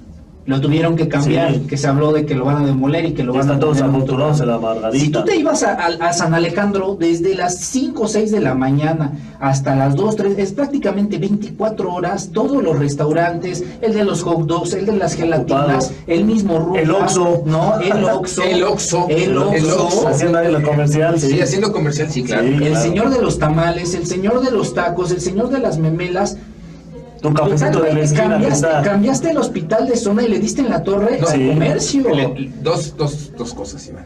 Speaker 3: Lo tuvieron que cambiar,
Speaker 4: Sí.
Speaker 3: Que se habló de que lo van a demoler y que lo van a
Speaker 4: todos
Speaker 3: poner
Speaker 4: amontonados en la Margarita.
Speaker 3: Si tú te ibas a San Alejandro desde las 5 o 6 de la mañana hasta las 2, 3, es prácticamente 24 horas, todos los restaurantes, el de los hot dogs, el de las gelatinas, el mismo Rufa,
Speaker 4: el Oxxo.
Speaker 3: ¿no? El Oxxo.
Speaker 4: Haciendo ahí la comercial,
Speaker 5: sí, haciendo comercial, sí, claro.
Speaker 4: Sí,
Speaker 3: el señor de los tamales, el señor de los tacos, el señor de las memelas.
Speaker 4: Tu cafecito de la esquina
Speaker 3: cambiaste el hospital de zona y le diste en la torre al comercio.
Speaker 5: Dos cosas, Iván.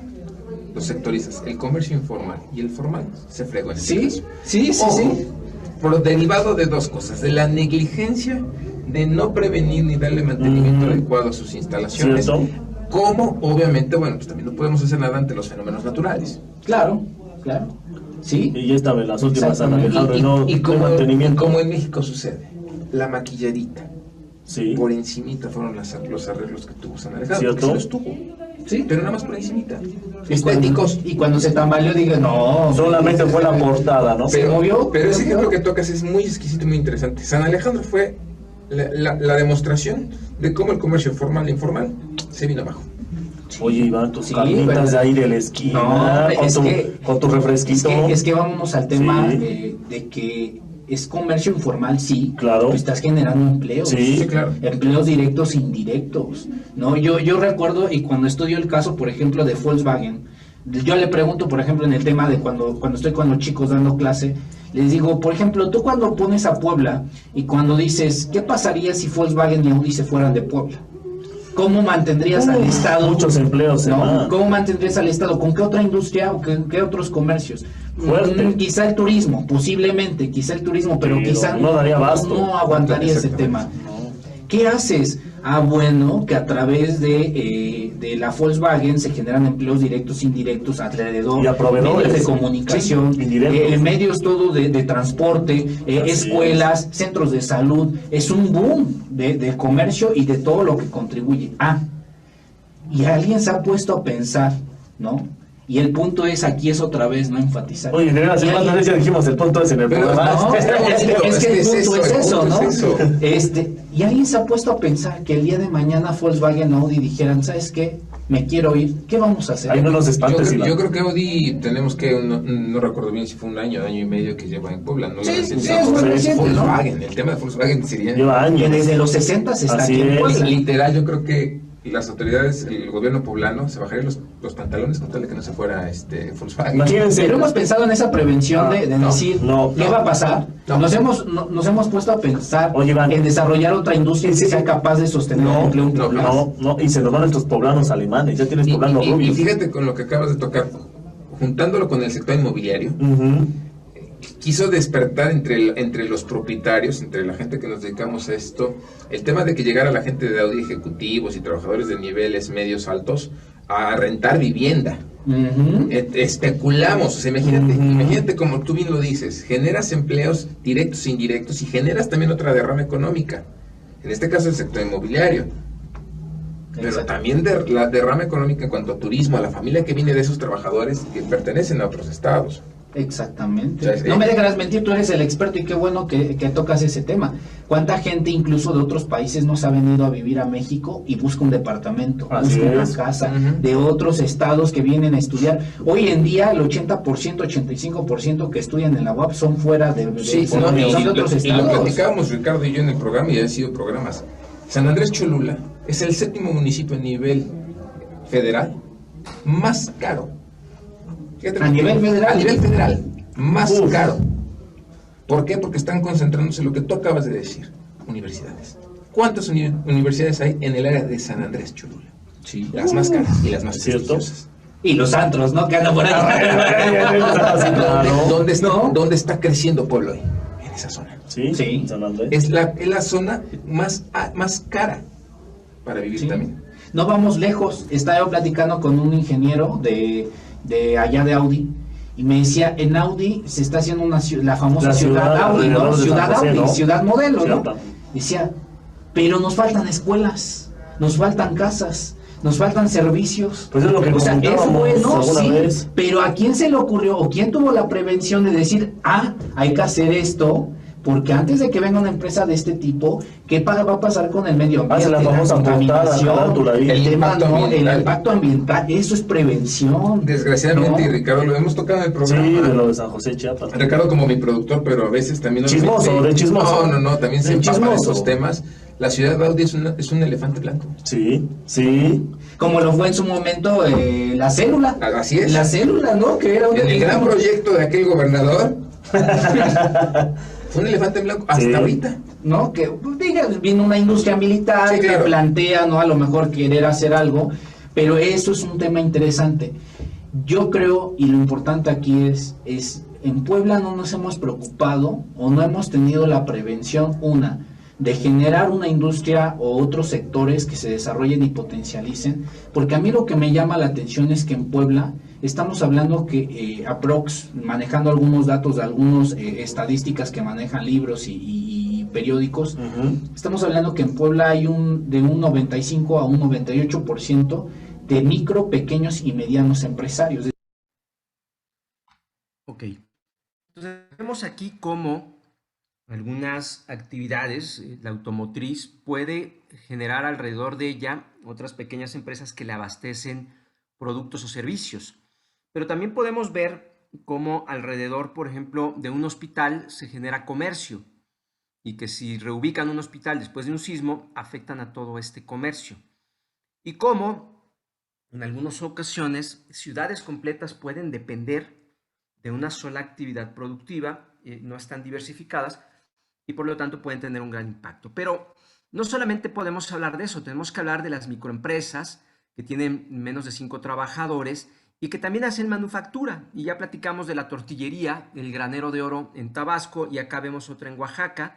Speaker 5: Los sectorizas, el comercio informal y el formal se fregó en este caso.
Speaker 3: Sí.
Speaker 5: Por derivado de dos cosas, de la negligencia de no prevenir ni darle mantenimiento adecuado a sus instalaciones,
Speaker 4: ¿cierto?
Speaker 5: Como obviamente, bueno, pues también no podemos hacer nada ante los fenómenos naturales.
Speaker 3: Claro. Sí.
Speaker 4: Y ya estaba en las últimas San Alejandro
Speaker 5: y como en México sucede, la maquilladita.
Speaker 4: Sí.
Speaker 5: Por encimita fueron los arreglos que tuvo San Alejandro.
Speaker 4: ¿Cierto?
Speaker 5: Sí los tuvo. Sí, pero nada más por encimita.
Speaker 3: Estéticos. Y cuando se tambaleó, dije, no.
Speaker 4: Solamente fue la portada, ¿no?
Speaker 5: Pero ese ejemplo que tocas es muy exquisito y muy interesante. San Alejandro fue la demostración de cómo el comercio formal e informal se vino abajo.
Speaker 4: Oye, Iván, tus carnitas de ahí de la esquina, con tu refresquito.
Speaker 3: Es que vámonos al tema de que es comercio informal, sí,
Speaker 4: claro.
Speaker 3: Tú estás generando empleos,
Speaker 4: sí,
Speaker 5: claro.
Speaker 3: Empleos directos e indirectos, ¿no? Yo recuerdo, y cuando estudio el caso, por ejemplo, de Volkswagen, yo le pregunto, por ejemplo, en el tema de cuando estoy con los chicos dando clase, les digo, por ejemplo, tú cuando pones a Puebla y cuando dices, ¿qué pasaría si Volkswagen y Audi se fueran de Puebla? ¿Cómo mantendrías al Estado?
Speaker 4: Muchos empleos,
Speaker 3: ¿no? ¿Cómo mantendrías al Estado? ¿Con qué otra industria o qué otros comercios? Quizá el turismo, posiblemente, pero quizá
Speaker 4: no daría abasto.
Speaker 3: No aguantaría ese tema.
Speaker 4: No.
Speaker 3: ¿Qué haces? Bueno, que a través de la Volkswagen se generan empleos directos, indirectos, alrededor,
Speaker 4: y a proveedores,
Speaker 3: medios de comunicación, medios todo de transporte, escuelas, centros de salud. Es un boom de comercio y de todo lo que contribuye. Y alguien se ha puesto a pensar, ¿no? Y el punto es, aquí es otra vez, no enfatizar.
Speaker 4: Oye, de verdad, ¿cuántas veces ya dijimos el punto es en el programa?
Speaker 3: No, es que el punto es eso, ¿no? Y alguien se ha puesto a pensar que el día de mañana Volkswagen, Audi dijeran, ¿sabes qué? Me quiero ir, ¿qué vamos a hacer?
Speaker 4: Ahí no nos espantes,
Speaker 5: yo creo que Audi tenemos que, no recuerdo bien si fue un año y medio que lleva en Puebla, ¿no?
Speaker 3: Sí, es muy reciente,
Speaker 5: Volkswagen, el tema de Volkswagen sería...
Speaker 4: Lleva años.
Speaker 3: Que desde los 60 está aquí en Puebla.
Speaker 5: Literal, yo creo que las autoridades, el gobierno poblano, se bajarían los pantalones con tal de que no se fuera Volkswagen.
Speaker 3: Imagínense, pero hemos pensado en esa prevención de decir, ¿qué va a pasar? Nos hemos puesto a pensar en desarrollar otra industria que sea capaz de sostener el empleo.
Speaker 4: No, y se nos van estos poblanos alemanes, ya tienes poblanos rubios.
Speaker 5: Y fíjate con lo que acabas de tocar, juntándolo con el sector inmobiliario, quiso despertar entre los propietarios, entre la gente que nos dedicamos a esto, el tema de que llegara la gente de Audi, ejecutivos y trabajadores de niveles medios altos, a rentar vivienda. Especulamos, o sea, imagínate como tú bien lo dices, generas empleos directos e indirectos y generas también otra derrama económica, en este caso el sector inmobiliario, pero también la derrama económica en cuanto a turismo, a la familia que viene de esos trabajadores que pertenecen a otros estados.
Speaker 3: Exactamente.
Speaker 5: O sea,
Speaker 3: no me dejarás mentir, tú eres el experto y qué bueno que tocas ese tema. ¿Cuánta gente incluso de otros países no se ha venido a vivir a México y busca un departamento, busca una casa, de otros estados que vienen a estudiar? Hoy en día el 80%, 85% que estudian en la UAP son fuera de otros estados.
Speaker 5: Y lo platicábamos Ricardo y yo en el programa, y han sido programas. San Andrés Cholula es el 7º municipio a nivel federal más caro. Fíjate,
Speaker 3: a nivel
Speaker 5: federal, más caro. ¿Por qué? Porque están concentrándose en lo que tú acabas de decir, universidades. ¿Cuántas universidades hay en el área de San Andrés Cholula?
Speaker 3: Sí.
Speaker 5: Las más caras y las más prestigiosas.
Speaker 3: Y los antros, ¿no? Que andan por ahí.
Speaker 5: ¿Dónde está creciendo Pueblo hoy? En esa zona.
Speaker 4: Sí. San Andrés.
Speaker 5: Es la zona más cara para vivir también.
Speaker 3: No vamos lejos. Estaba yo platicando con un ingeniero de allá de Audi y me decía, en Audi se está haciendo la famosa ciudad Audi, ¿no? Ciudad Audi, ¿no? Ciudad modelo, ¿no? Decía, pero nos faltan escuelas, nos faltan casas, nos faltan servicios.
Speaker 4: Pues es lo que
Speaker 3: o sea, es bueno, sí,
Speaker 4: vez.
Speaker 3: Pero ¿a quién se le ocurrió o quién tuvo la prevención de decir, hay que hacer esto? Porque antes de que venga una empresa de este tipo, ¿qué va a pasar con el medio ambiente?
Speaker 4: La famosa
Speaker 3: contaminación, el impacto ambiental, eso es prevención.
Speaker 5: Desgraciadamente, y Ricardo, lo hemos tocado en el programa.
Speaker 4: Sí, de lo de San José, Chiapas.
Speaker 5: Ricardo como mi productor, pero a veces también...
Speaker 4: Chismoso.
Speaker 5: No, también se empapa de esos temas. La ciudad de Audi es un elefante blanco. Sí.
Speaker 3: Como lo fue en su momento la célula.
Speaker 5: Así es.
Speaker 3: La célula, ¿no? Que era
Speaker 5: el gran proyecto de aquel gobernador. Fue un elefante blanco hasta ahorita.
Speaker 3: ¿No? Que vino una industria militar que plantea, ¿no? A lo mejor querer hacer algo, pero eso es un tema interesante. Yo creo, y lo importante aquí es en Puebla no nos hemos preocupado o no hemos tenido la prevención, de generar una industria o otros sectores que se desarrollen y potencialicen, porque a mí lo que me llama la atención es que en Puebla estamos hablando que manejando algunos datos de algunas estadísticas que manejan libros y periódicos, estamos hablando que en Puebla hay de un 95 a un 98% de micro, pequeños y medianos empresarios.
Speaker 1: Ok, entonces vemos aquí cómo algunas actividades, la automotriz puede generar alrededor de ella otras pequeñas empresas que le abastecen productos o servicios. Pero también podemos ver cómo alrededor, por ejemplo, de un hospital se genera comercio y que si reubican un hospital después de un sismo, afectan a todo este comercio. Y cómo en algunas ocasiones ciudades completas pueden depender de una sola actividad productiva, no están diversificadas, y por lo tanto pueden tener un gran impacto. Pero no solamente podemos hablar de eso, tenemos que hablar de las microempresas que tienen menos de 5 trabajadores y que también hacen manufactura. Y ya platicamos de la tortillería, el Granero de Oro en Tabasco, y acá vemos otra en Oaxaca.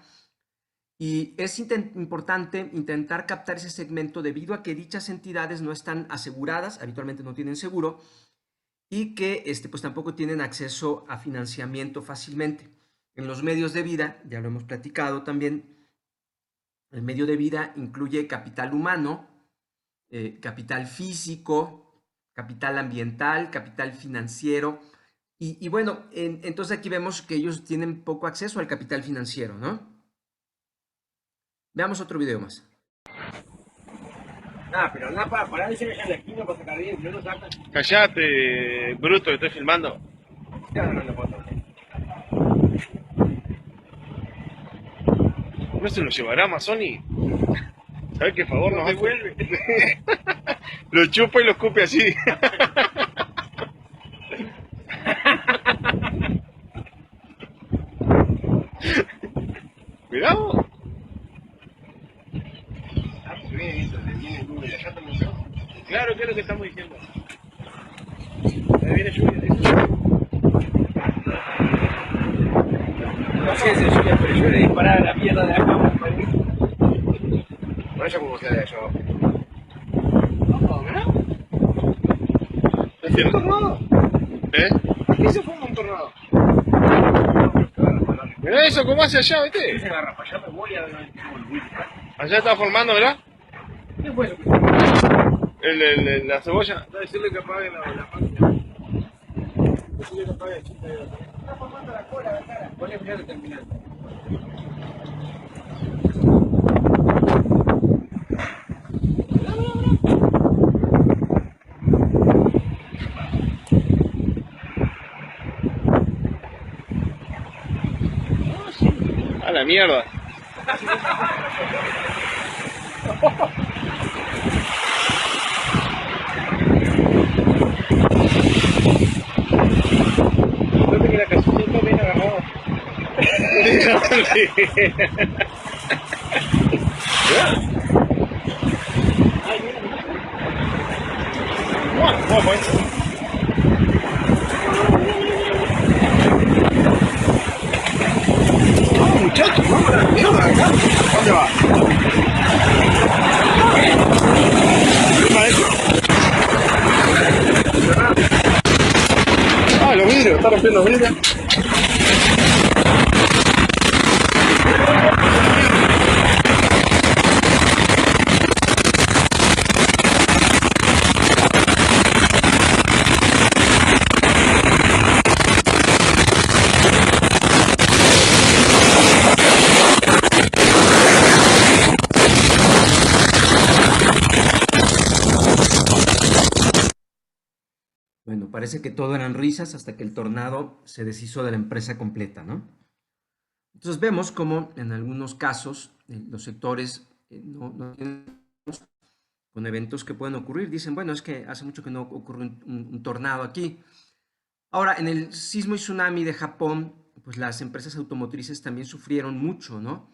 Speaker 1: Y es importante intentar captar ese segmento debido a que dichas entidades no están aseguradas, habitualmente no tienen seguro, y que pues tampoco tienen acceso a financiamiento fácilmente. En los medios de vida, ya lo hemos platicado también, el medio de vida incluye capital humano, capital físico, capital ambiental, capital financiero, y bueno, entonces aquí vemos que ellos tienen poco acceso al capital financiero, ¿no? Veamos otro video más.
Speaker 6: Pero nada para parar ese de la esquina para sacar bien, no saca.
Speaker 7: Callate, bruto, que estoy filmando.
Speaker 6: Ya no lo puedo.
Speaker 7: ¿No se lo llevará Mazzoni? ¿Sabes qué favor nos devuelve? Lo chupa y lo escupe así. Cuidado. Claro, ¿qué es lo que estamos diciendo? Ahí viene lluvia.
Speaker 6: No sé si lluvia, pero yo le disparaba la mierda de acá.
Speaker 7: Por eso como queda de allá abajo. ¿Un tornado? ¿Eh? ¿Qué se forma un tornado? Mira eso, ¿cómo hace allá, viste?
Speaker 6: Se agarra para allá, me voy a...
Speaker 7: Allá está formando, ¿verdad?
Speaker 6: ¿Qué fue eso?
Speaker 7: La cebolla.
Speaker 6: Va a decirle que apague la máquina. Decirle que apague el chiste de... Está formando la cola, la cara. Voy a mirar de terminar.
Speaker 7: A la mierda.
Speaker 6: Creo que la casillita viene agarrado.
Speaker 7: Muchachos, vamos a la mierda acá. ¿Dónde va? Ah, los vidrios, está rompiendo los vidrios.
Speaker 1: Bueno, parece que todo eran risas hasta que el tornado se deshizo de la empresa completa, ¿no? Entonces vemos como en algunos casos los sectores no tienen con eventos que pueden ocurrir. Dicen, bueno, es que hace mucho que no ocurre un tornado aquí. Ahora, en el sismo y tsunami de Japón, pues las empresas automotrices también sufrieron mucho, ¿no?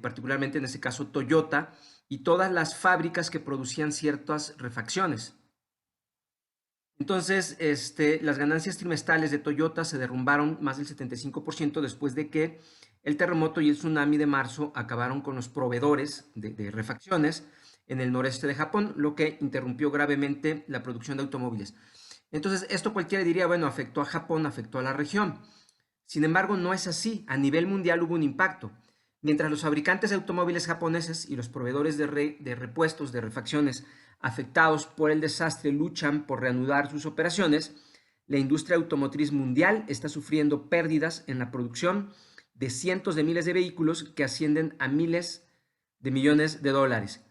Speaker 1: Particularmente en ese caso Toyota y todas las fábricas que producían ciertas refacciones. Entonces, las ganancias trimestrales de Toyota se derrumbaron más del 75% después de que el terremoto y el tsunami de marzo acabaron con los proveedores de refacciones en el noreste de Japón, lo que interrumpió gravemente la producción de automóviles. Entonces, esto cualquiera diría, bueno, afectó a Japón, afectó a la región. Sin embargo, no es así. A nivel mundial hubo un impacto. Mientras los fabricantes de automóviles japoneses y los proveedores de repuestos, de refacciones, afectados por el desastre luchan por reanudar sus operaciones, la industria automotriz mundial está sufriendo pérdidas en la producción de cientos de miles de vehículos que ascienden a miles de millones de dólares.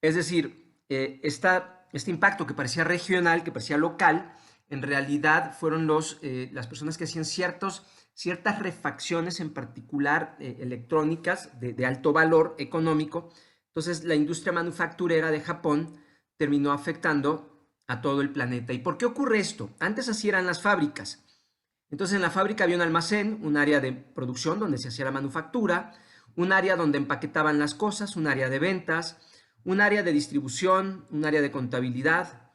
Speaker 1: Es decir, este impacto que parecía regional, que parecía local, en realidad fueron las personas que hacían ciertas refacciones, en particular electrónicas de alto valor económico. Entonces, la industria manufacturera de Japón terminó afectando a todo el planeta. ¿Y por qué ocurre esto? Antes así eran las fábricas. Entonces en la fábrica había un almacén, un área de producción donde se hacía la manufactura, un área donde empaquetaban las cosas, un área de ventas, un área de distribución, un área de contabilidad,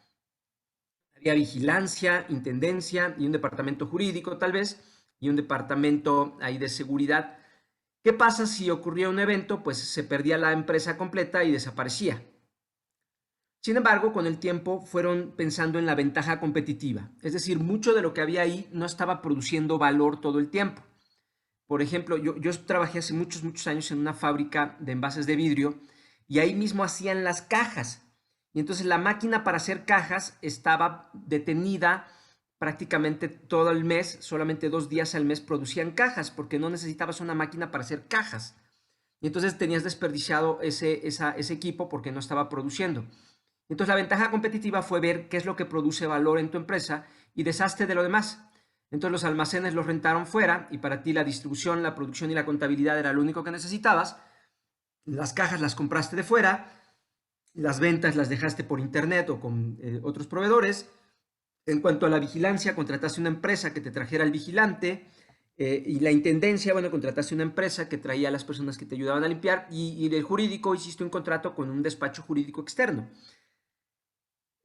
Speaker 1: había vigilancia, intendencia y un departamento jurídico tal vez, y un departamento ahí de seguridad. ¿Qué pasa si ocurría un evento? Pues se perdía la empresa completa y desaparecía. Sin embargo, con el tiempo fueron pensando en la ventaja competitiva, es decir, mucho de lo que había ahí no estaba produciendo valor todo el tiempo. Por ejemplo, yo trabajé hace muchos años en una fábrica de envases de vidrio y ahí mismo hacían las cajas. Y entonces la máquina para hacer cajas estaba detenida prácticamente todo el mes, solamente 2 días al mes producían cajas porque no necesitabas una máquina para hacer cajas. Y entonces tenías desperdiciado ese equipo porque no estaba produciendo. Entonces la ventaja competitiva fue ver qué es lo que produce valor en tu empresa y deshazte de lo demás. Entonces los almacenes los rentaron fuera y para ti la distribución, la producción y la contabilidad era lo único que necesitabas. Las cajas las compraste de fuera, las ventas las dejaste por internet o con otros proveedores. En cuanto a la vigilancia, contrataste una empresa que te trajera el vigilante y la intendencia, bueno, contrataste una empresa que traía a las personas que te ayudaban a limpiar y el jurídico hiciste un contrato con un despacho jurídico externo.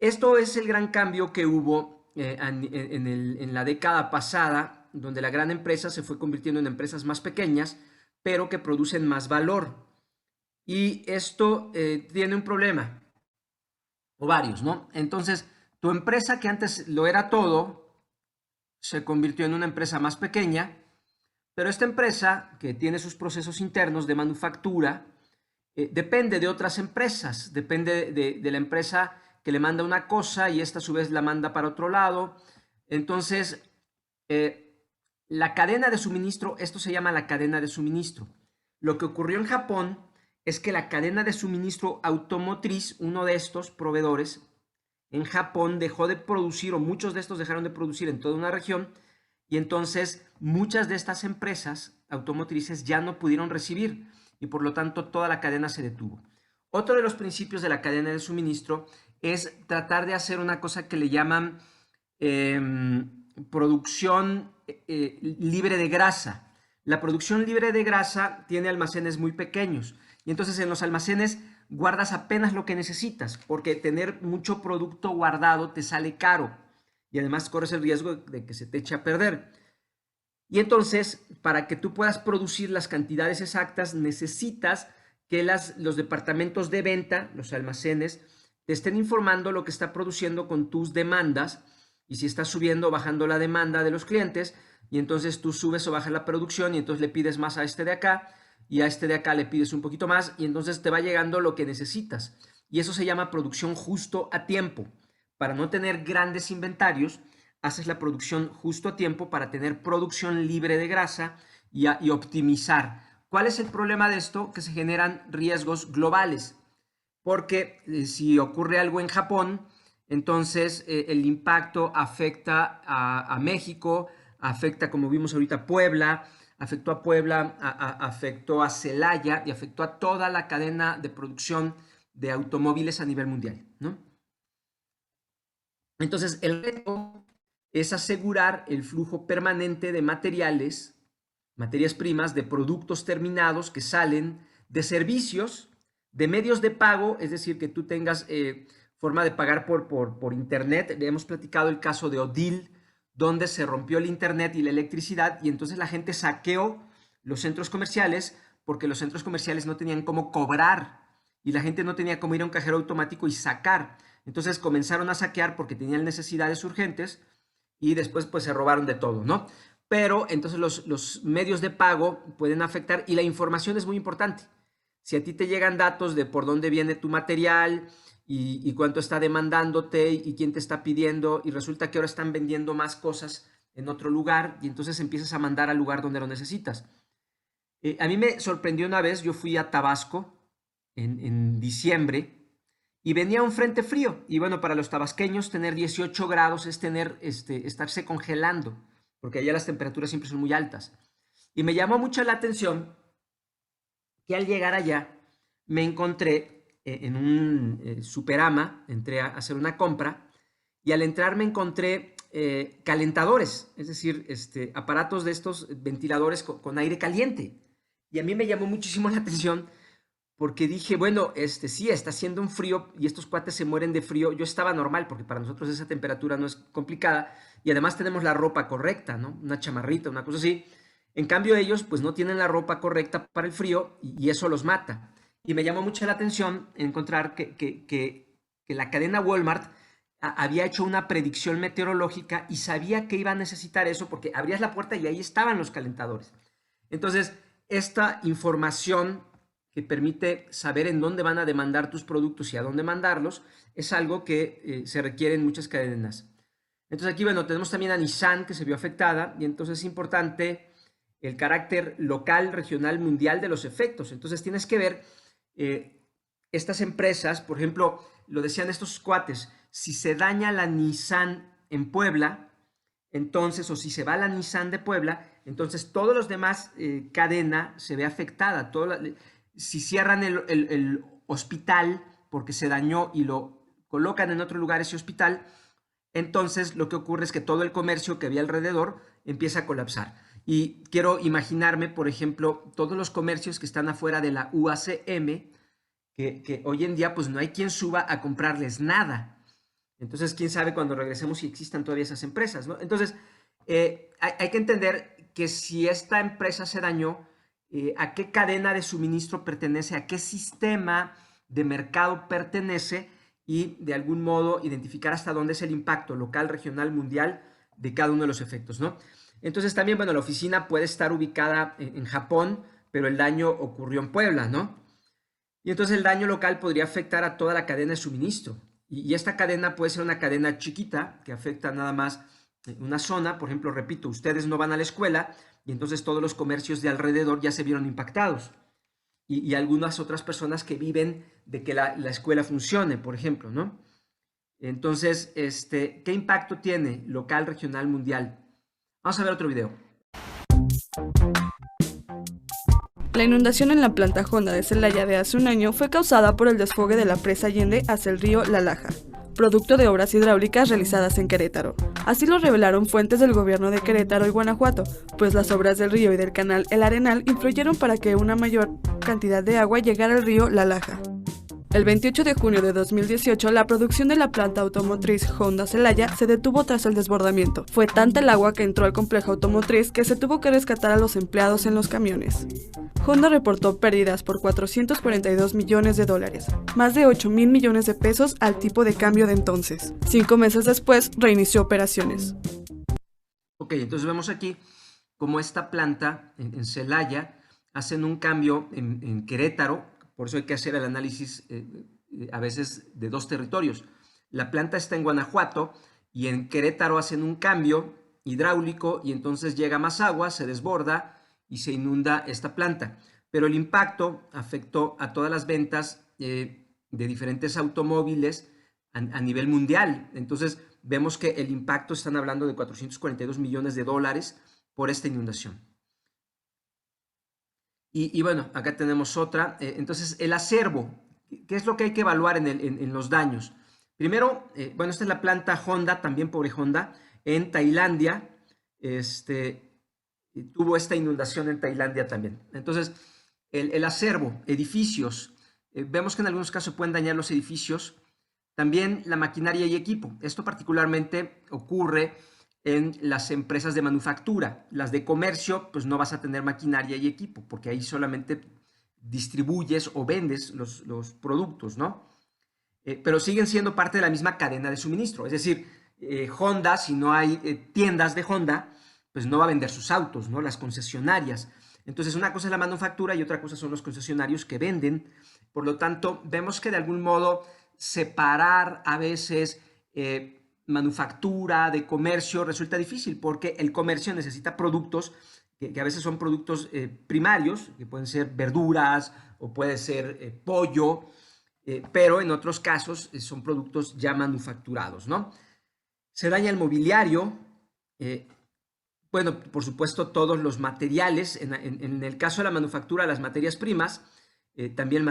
Speaker 1: Esto es el gran cambio que hubo en la década pasada, donde la gran empresa se fue convirtiendo en empresas más pequeñas, pero que producen más valor. Y esto tiene un problema, o varios, ¿no? Entonces, Tu empresa, que antes lo era todo, se convirtió en una empresa más pequeña, pero esta empresa, que tiene sus procesos internos de manufactura, depende de otras empresas, depende de la empresa que le manda una cosa y esta a su vez la manda para otro lado. Entonces, la cadena de suministro, esto se llama la cadena de suministro. Lo que ocurrió en Japón es que la cadena de suministro automotriz, uno de estos proveedores, en Japón dejó de producir, o muchos de estos dejaron de producir en toda una región, y entonces muchas de estas empresas automotrices ya no pudieron recibir, y por lo tanto toda la cadena se detuvo. Otro de los principios de la cadena de suministro es tratar de hacer una cosa que le llaman producción libre de grasa. La producción libre de grasa tiene almacenes muy pequeños, y entonces en los almacenes guardas apenas lo que necesitas, porque tener mucho producto guardado te sale caro y además corres el riesgo de que se te eche a perder. Y entonces, para que tú puedas producir las cantidades exactas, necesitas que los departamentos de venta, los almacenes, te estén informando lo que está produciendo con tus demandas, y si está subiendo o bajando la demanda de los clientes, y entonces tú subes o bajas la producción, y entonces le pides más a este de acá, y a este de acá le pides un poquito más, y entonces te va llegando lo que necesitas. Y eso se llama producción justo a tiempo. Para no tener grandes inventarios, haces la producción justo a tiempo para tener producción libre de grasa y optimizar. ¿Cuál es el problema de esto? Que se generan riesgos globales, porque si ocurre algo en Japón, entonces el impacto afecta a México, afecta, como vimos ahorita, Puebla, afectó a Puebla, afectó a Celaya y afectó a toda la cadena de producción de automóviles a nivel mundial, ¿no? Entonces, el reto es asegurar el flujo permanente de materiales, materias primas, de productos terminados que salen, de servicios, de medios de pago, es decir, que tú tengas forma de pagar por internet. Hemos platicado el caso de Odil, donde se rompió el internet y la electricidad, y entonces la gente saqueó los centros comerciales porque los centros comerciales no tenían cómo cobrar y la gente no tenía cómo ir a un cajero automático y sacar. Entonces comenzaron a saquear porque tenían necesidades urgentes y después pues se robaron de todo, ¿no? Pero entonces los medios de pago pueden afectar, y la información es muy importante. Si a ti te llegan datos de por dónde viene tu material y cuánto está demandándote y quién te está pidiendo, y resulta que ahora están vendiendo más cosas en otro lugar, y entonces empiezas a mandar al lugar donde lo necesitas. A mí me sorprendió una vez, yo fui a Tabasco en diciembre, y venía un frente frío, y bueno, para los tabasqueños tener 18 grados es estarse congelando, porque allá las temperaturas siempre son muy altas. Y me llamó mucho la atención que al llegar allá me encontré en un Superama, entré a hacer una compra, y al entrar me encontré calentadores, es decir, aparatos de estos ventiladores con aire caliente. Y a mí me llamó muchísimo la atención porque dije, bueno, sí, está haciendo un frío y estos cuates se mueren de frío. Yo estaba normal porque para nosotros esa temperatura no es complicada, y además tenemos la ropa correcta, ¿no? Una chamarrita, una cosa así. En cambio ellos pues no tienen la ropa correcta para el frío y eso los mata. Y me llamó mucho la atención encontrar que la cadena Walmart había hecho una predicción meteorológica y sabía que iba a necesitar eso, porque abrías la puerta y ahí estaban los calentadores. Entonces, esta información que permite saber en dónde van a demandar tus productos y a dónde mandarlos, es algo que se requiere en muchas cadenas. Entonces aquí, bueno, tenemos también a Nissan, que se vio afectada, y entonces es importante el carácter local, regional, mundial de los efectos. Entonces tienes que ver estas empresas, por ejemplo, lo decían estos cuates, si se daña la Nissan en Puebla, entonces, o si se va la Nissan de Puebla, entonces todos los demás cadena se ve afectada. Si cierran el hospital porque se dañó y lo colocan en otro lugar ese hospital, entonces lo que ocurre es que todo el comercio que había alrededor empieza a colapsar. Y quiero imaginarme, por ejemplo, todos los comercios que están afuera de la UACM, que hoy en día pues no hay quien suba a comprarles nada. Entonces, quién sabe cuando regresemos si existan todavía esas empresas, ¿no? Entonces, hay que entender que si esta empresa se dañó, a qué cadena de suministro pertenece, a qué sistema de mercado pertenece, y de algún modo identificar hasta dónde es el impacto local, regional, mundial de cada uno de los efectos, ¿no? Entonces también, bueno, la oficina puede estar ubicada en Japón, pero el daño ocurrió en Puebla, ¿no? Y entonces el daño local podría afectar a toda la cadena de suministro. Y esta cadena puede ser una cadena chiquita que afecta nada más una zona. Por ejemplo, repito, ustedes no van a la escuela y entonces todos los comercios de alrededor ya se vieron impactados. Y algunas otras personas que viven de que la escuela funcione, por ejemplo, ¿no? Entonces, ¿qué impacto tiene local, regional, mundial? Vamos a ver otro video.
Speaker 8: La inundación en la planta Honda de Celaya de hace un año fue causada por el desfogue de la presa Allende hacia el río La Laja, producto de obras hidráulicas realizadas en Querétaro. Así lo revelaron fuentes del gobierno de Querétaro y Guanajuato, pues las obras del río y del canal El Arenal influyeron para que una mayor cantidad de agua llegara al río La Laja. El 28 de junio de 2018, la producción de la planta automotriz Honda Celaya se detuvo tras el desbordamiento. Fue tanta el agua que entró al complejo automotriz que se tuvo que rescatar a los empleados en los camiones. Honda reportó pérdidas por 442 millones de dólares, más de 8,000 millones de pesos al tipo de cambio de entonces. 5 meses después, reinició operaciones.
Speaker 1: Ok, entonces vemos aquí cómo esta planta en Celaya hacen un cambio en Querétaro. Por eso hay que hacer el análisis a veces de dos territorios. La planta está en Guanajuato y en Querétaro hacen un cambio hidráulico y entonces llega más agua, se desborda y se inunda esta planta. Pero el impacto afectó a todas las ventas de diferentes automóviles a nivel mundial. Entonces vemos que el impacto, están hablando de 442 millones de dólares por esta inundación. Y bueno, acá tenemos otra. Entonces, el acervo, ¿qué es lo que hay que evaluar en los daños? Primero, bueno, esta es la planta Honda, también pobre Honda, en Tailandia. Tuvo esta inundación en Tailandia también. Entonces, el acervo, edificios, vemos que en algunos casos pueden dañar los edificios. También la maquinaria y equipo. Esto particularmente ocurre en las empresas de manufactura. Las de comercio, pues no vas a tener maquinaria y equipo, porque ahí solamente distribuyes o vendes los productos, ¿no? Pero siguen siendo parte de la misma cadena de suministro. Es decir, Honda, si no hay tiendas de Honda, pues no va a vender sus autos, ¿no? Las concesionarias. Entonces, una cosa es la manufactura y otra cosa son los concesionarios que venden. Por lo tanto, vemos que de algún modo separar a veces manufactura de comercio resulta difícil, porque el comercio necesita productos que a veces son productos primarios, que pueden ser verduras o puede ser pollo, pero en otros casos son productos ya manufacturados, ¿no? Se daña el mobiliario, bueno, por supuesto todos los materiales, en el caso de la manufactura, las materias primas, también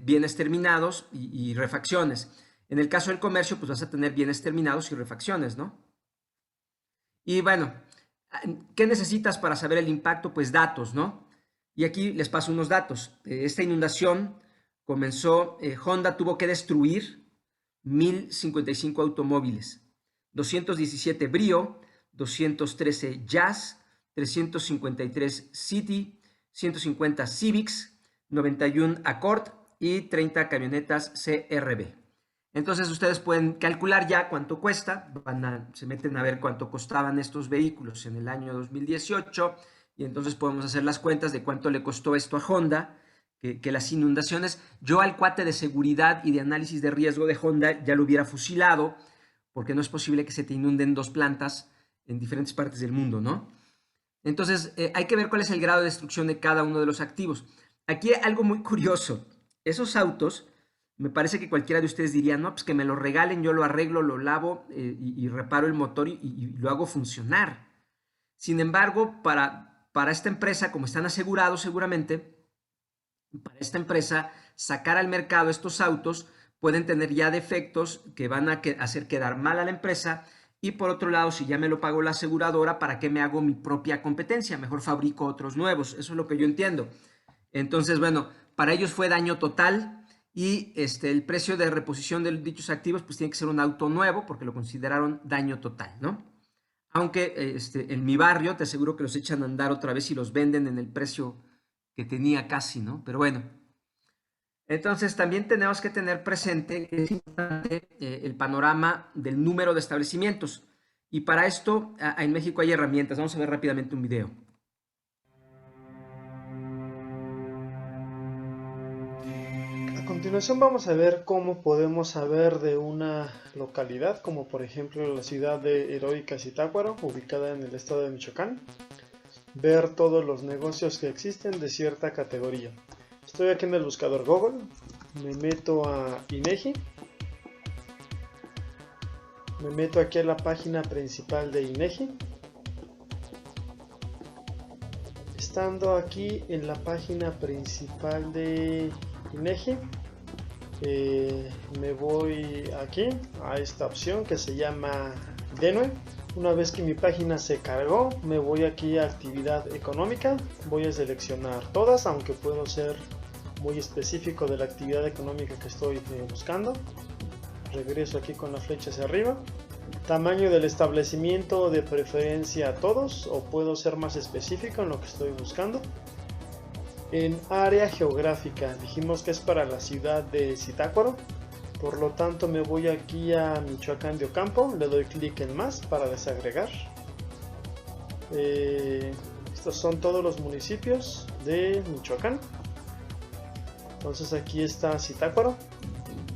Speaker 1: bienes terminados y refacciones. En el caso del comercio, pues vas a tener bienes terminados y refacciones, ¿no? Y bueno, ¿qué necesitas para saber el impacto? Pues datos, ¿no? Y aquí les paso unos datos. Esta inundación comenzó, Honda tuvo que destruir 1,055 automóviles, 217 Brio, 213 Jazz, 353 City, 150 Civics, 91 Accord y 30 camionetas CRV. Entonces ustedes pueden calcular ya cuánto cuesta, se meten a ver cuánto costaban estos vehículos en el año 2018 y entonces podemos hacer las cuentas de cuánto le costó esto a Honda, que las inundaciones, yo al cuate de seguridad y de análisis de riesgo de Honda ya lo hubiera fusilado, porque no es posible que se te inunden dos plantas en diferentes partes del mundo, ¿no? Entonces hay que ver cuál es el grado de destrucción de cada uno de los activos. Aquí hay algo muy curioso, esos autos, me parece que cualquiera de ustedes diría, no, pues que me lo regalen, yo lo arreglo, lo lavo y reparo el motor y lo hago funcionar. Sin embargo, para esta empresa, como están asegurados seguramente, para esta empresa, sacar al mercado estos autos pueden tener ya defectos que van a hacer quedar mal a la empresa. Y por otro lado, si ya me lo pagó la aseguradora, ¿para qué me hago mi propia competencia? Mejor fabrico otros nuevos. Eso es lo que yo entiendo. Entonces, bueno, para ellos fue daño total. Y el precio de reposición de dichos activos pues tiene que ser un auto nuevo porque lo consideraron daño total, ¿no? Aunque en mi barrio te aseguro que los echan a andar otra vez y los venden en el precio que tenía casi, ¿no? Pero bueno, Entonces, también tenemos que tener presente que es importante el panorama del número de establecimientos. Y para esto, en México hay herramientas. Vamos a ver rápidamente un video.
Speaker 6: A continuación vamos a ver cómo podemos saber de una localidad, como por ejemplo la ciudad de Heroica Zitácuaro, ubicada en el estado de Michoacán. Ver todos los negocios que existen de cierta categoría. Estoy aquí en el buscador Google, me meto a INEGI, me meto aquí a la página principal de INEGI. Estando aquí en la página principal de INEGI, me voy aquí a esta opción que se llama DENUE. Una vez que mi página se cargó, me voy aquí a actividad económica, voy a seleccionar todas, aunque puedo ser muy específico de la actividad económica que estoy buscando. Regreso aquí con la flecha hacia arriba. Tamaño del establecimiento, de preferencia a todos, o puedo ser más específico en lo que estoy buscando. En área geográfica, dijimos que es para la ciudad de Zitácuaro, por lo tanto me voy aquí a Michoacán de Ocampo, le doy clic en más para desagregar. Estos son todos los municipios de Michoacán. Entonces aquí está Zitácuaro,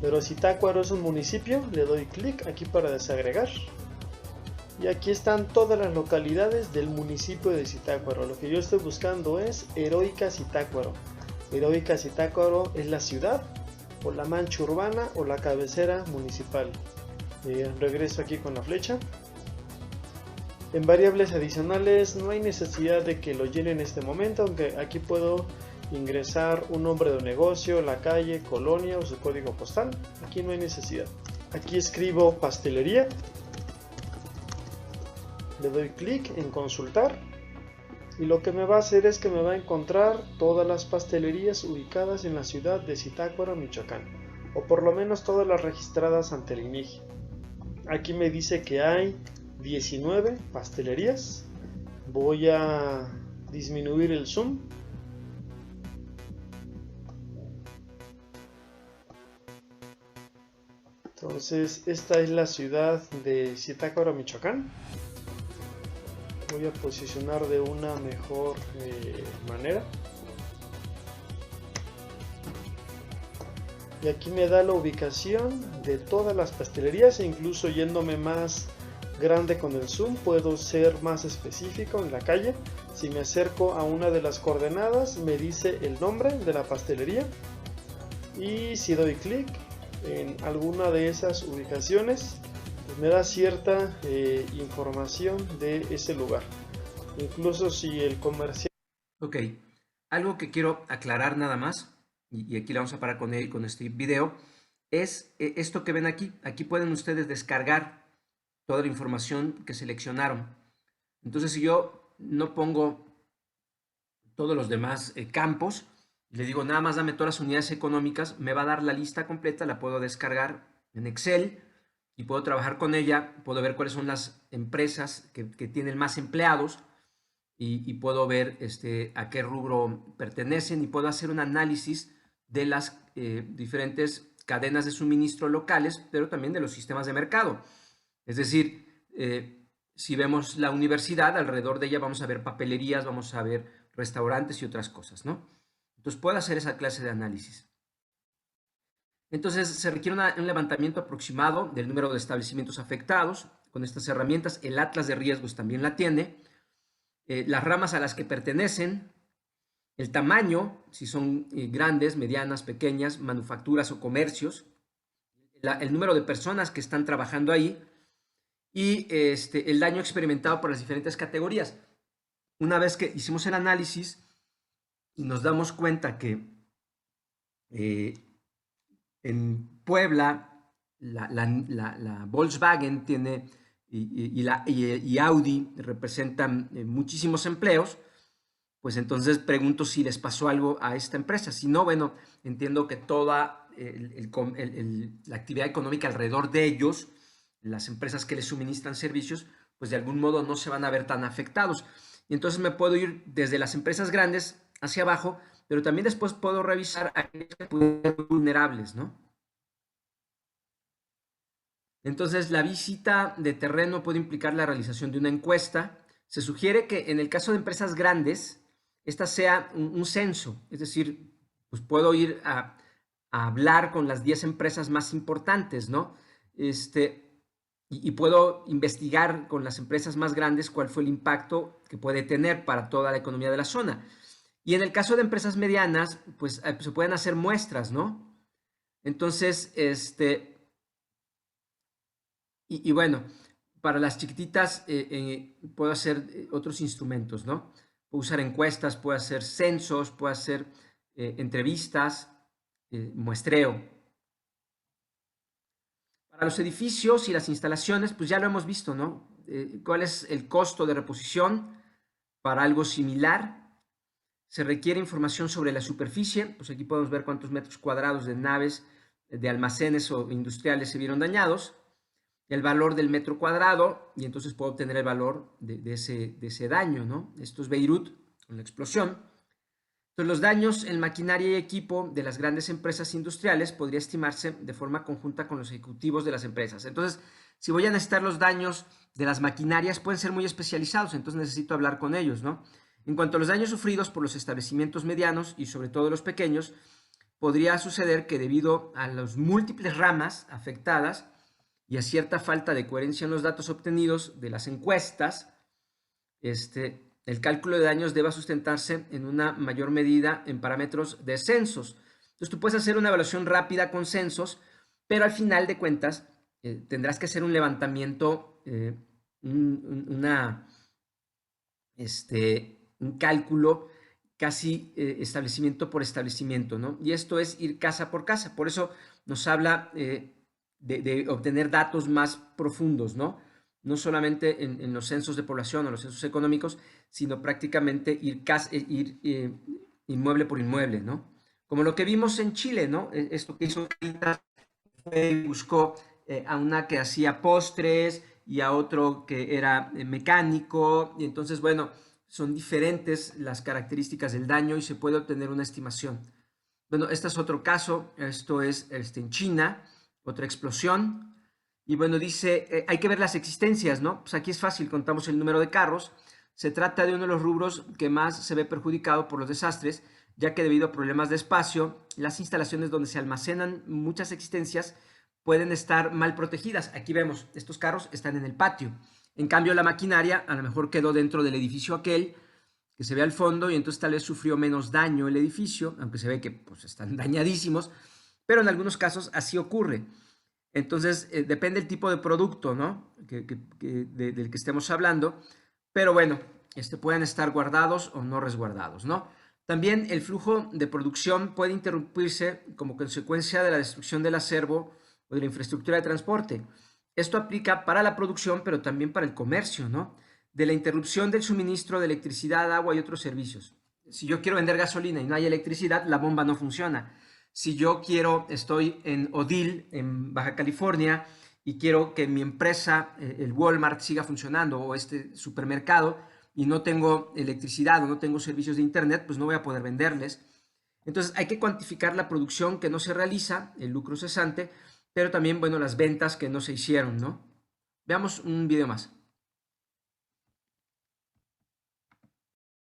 Speaker 6: pero Zitácuaro es un municipio, le doy clic aquí para desagregar. Y aquí están todas las localidades del municipio de Zitácuaro. Lo que yo estoy buscando es Heroica Zitácuaro. Heroica Zitácuaro es la ciudad, o la mancha urbana, o la cabecera municipal. Regreso aquí con la flecha. En variables adicionales no hay necesidad de que lo llene en este momento, aunque aquí puedo ingresar un nombre de negocio, la calle, colonia o su código postal. Aquí no hay necesidad. Aquí escribo pastelería. Le doy clic en consultar. Y lo que me va a hacer es que me va a encontrar todas las pastelerías ubicadas en la ciudad de Zitácuaro, Michoacán. O por lo menos todas las registradas ante el INEGI. Aquí me dice que hay 19 pastelerías. Voy a disminuir el zoom. Entonces, esta es la ciudad de Zitácuaro, Michoacán. Voy a posicionar de una mejor manera. Y aquí me da la ubicación de todas las pastelerías, e incluso yéndome más grande con el zoom puedo ser más específico en la calle. Si me acerco a una de las coordenadas me dice el nombre de la pastelería, y si doy clic en alguna de esas ubicaciones pues me da cierta información de ese lugar, incluso si el comercial.
Speaker 1: Ok, algo que quiero aclarar nada más, y aquí le vamos a parar con este video, es esto que ven aquí. Aquí pueden ustedes descargar toda la información que seleccionaron. Entonces, si yo no pongo todos los demás campos, le digo nada más dame todas las unidades económicas, me va a dar la lista completa, la puedo descargar en Excel y puedo trabajar con ella, puedo ver cuáles son las empresas que tienen más empleados y puedo ver a qué rubro pertenecen, y puedo hacer un análisis de las diferentes cadenas de suministro locales, pero también de los sistemas de mercado. Es decir, si vemos la universidad, alrededor de ella vamos a ver papelerías, vamos a ver restaurantes y otras cosas, ¿no? Entonces puedo hacer esa clase de análisis. Entonces se requiere un levantamiento aproximado del número de establecimientos afectados con estas herramientas. El atlas de riesgos también la tiene. Las ramas a las que pertenecen, el tamaño, si son grandes, medianas, pequeñas, manufacturas o comercios, el número de personas que están trabajando ahí y el daño experimentado por las diferentes categorías. Una vez que hicimos el análisis y nos damos cuenta que en Puebla la Volkswagen tiene y Audi representan muchísimos empleos, pues entonces pregunto si les pasó algo a esta empresa. Si no, bueno, entiendo que toda la actividad económica alrededor de ellos, las empresas que les suministran servicios, pues de algún modo no se van a ver tan afectados. Y entonces me puedo ir desde las empresas grandes hacia abajo pero también después puedo revisar aquellos que pueden ser vulnerables, ¿no? Entonces, la visita de terreno puede implicar la realización de una encuesta. Se sugiere que en el caso de empresas grandes, esta sea un censo, es decir, pues puedo ir a hablar con las 10 empresas más importantes, ¿no? Y puedo investigar con las empresas más grandes cuál fue el impacto que puede tener para toda la economía de la zona. Y en el caso de empresas medianas, pues se pueden hacer muestras, ¿no? Entonces, y bueno, para las chiquititas puedo hacer otros instrumentos, ¿no? Puedo usar encuestas, puedo hacer censos, puedo hacer entrevistas, muestreo. Para los edificios y las instalaciones, pues ya lo hemos visto, ¿no? ¿Cuál es el costo de reposición para algo similar? Se requiere información sobre la superficie, pues aquí podemos ver cuántos metros cuadrados de naves, de almacenes o industriales se vieron dañados, el valor del metro cuadrado, y entonces puedo obtener el valor de ese daño, ¿no? Esto es Beirut, con la explosión. Entonces, los daños en maquinaria y equipo de las grandes empresas industriales podría estimarse de forma conjunta con los ejecutivos de las empresas. Entonces, si voy a necesitar los daños de las maquinarias, pueden ser muy especializados, entonces necesito hablar con ellos, ¿no? En cuanto a los daños sufridos por los establecimientos medianos y sobre todo los pequeños, podría suceder que debido a las múltiples ramas afectadas y a cierta falta de coherencia en los datos obtenidos de las encuestas, el cálculo de daños deba sustentarse en una mayor medida en parámetros de censos. Entonces tú puedes hacer una evaluación rápida con censos, pero al final de cuentas tendrás que hacer un levantamiento, un cálculo casi establecimiento por establecimiento, ¿no? Y esto es ir casa por casa. Por eso nos habla de obtener datos más profundos, ¿no? No solamente en los censos de población o los censos económicos, sino prácticamente ir inmueble por inmueble, ¿no? Como lo que vimos en Chile, ¿no? Esto que hizo buscó a una que hacía postres y a otro que era mecánico, y entonces, bueno, son diferentes las características del daño y se puede obtener una estimación. Bueno, este es otro caso, esto es en China, otra explosión. Y bueno, dice, hay que ver las existencias, ¿no? Pues aquí es fácil, contamos el número de carros. Se trata de uno de los rubros que más se ve perjudicado por los desastres, ya que debido a problemas de espacio, las instalaciones donde se almacenan muchas existencias pueden estar mal protegidas. Aquí vemos, estos carros están en el patio. En cambio, la maquinaria a lo mejor quedó dentro del edificio aquel, que se ve al fondo, y entonces tal vez sufrió menos daño el edificio, aunque se ve que pues, están dañadísimos, pero en algunos casos así ocurre. Entonces, depende del tipo de producto, ¿no? Del que estemos hablando, pero bueno, pueden estar guardados o no resguardados, ¿no? También el flujo de producción puede interrumpirse como consecuencia de la destrucción del acervo o de la infraestructura de transporte. Esto aplica para la producción, pero también para el comercio, ¿no? De la interrupción del suministro de electricidad, agua y otros servicios. Si yo quiero vender gasolina y no hay electricidad, la bomba no funciona. Si yo estoy en Odil, en Baja California, y quiero que mi empresa, el Walmart, siga funcionando, o este supermercado, y no tengo electricidad o no tengo servicios de internet, pues no voy a poder venderles. Entonces hay que cuantificar la producción que no se realiza, el lucro cesante, pero también, bueno, las ventas que no se hicieron, ¿no? Veamos un video más.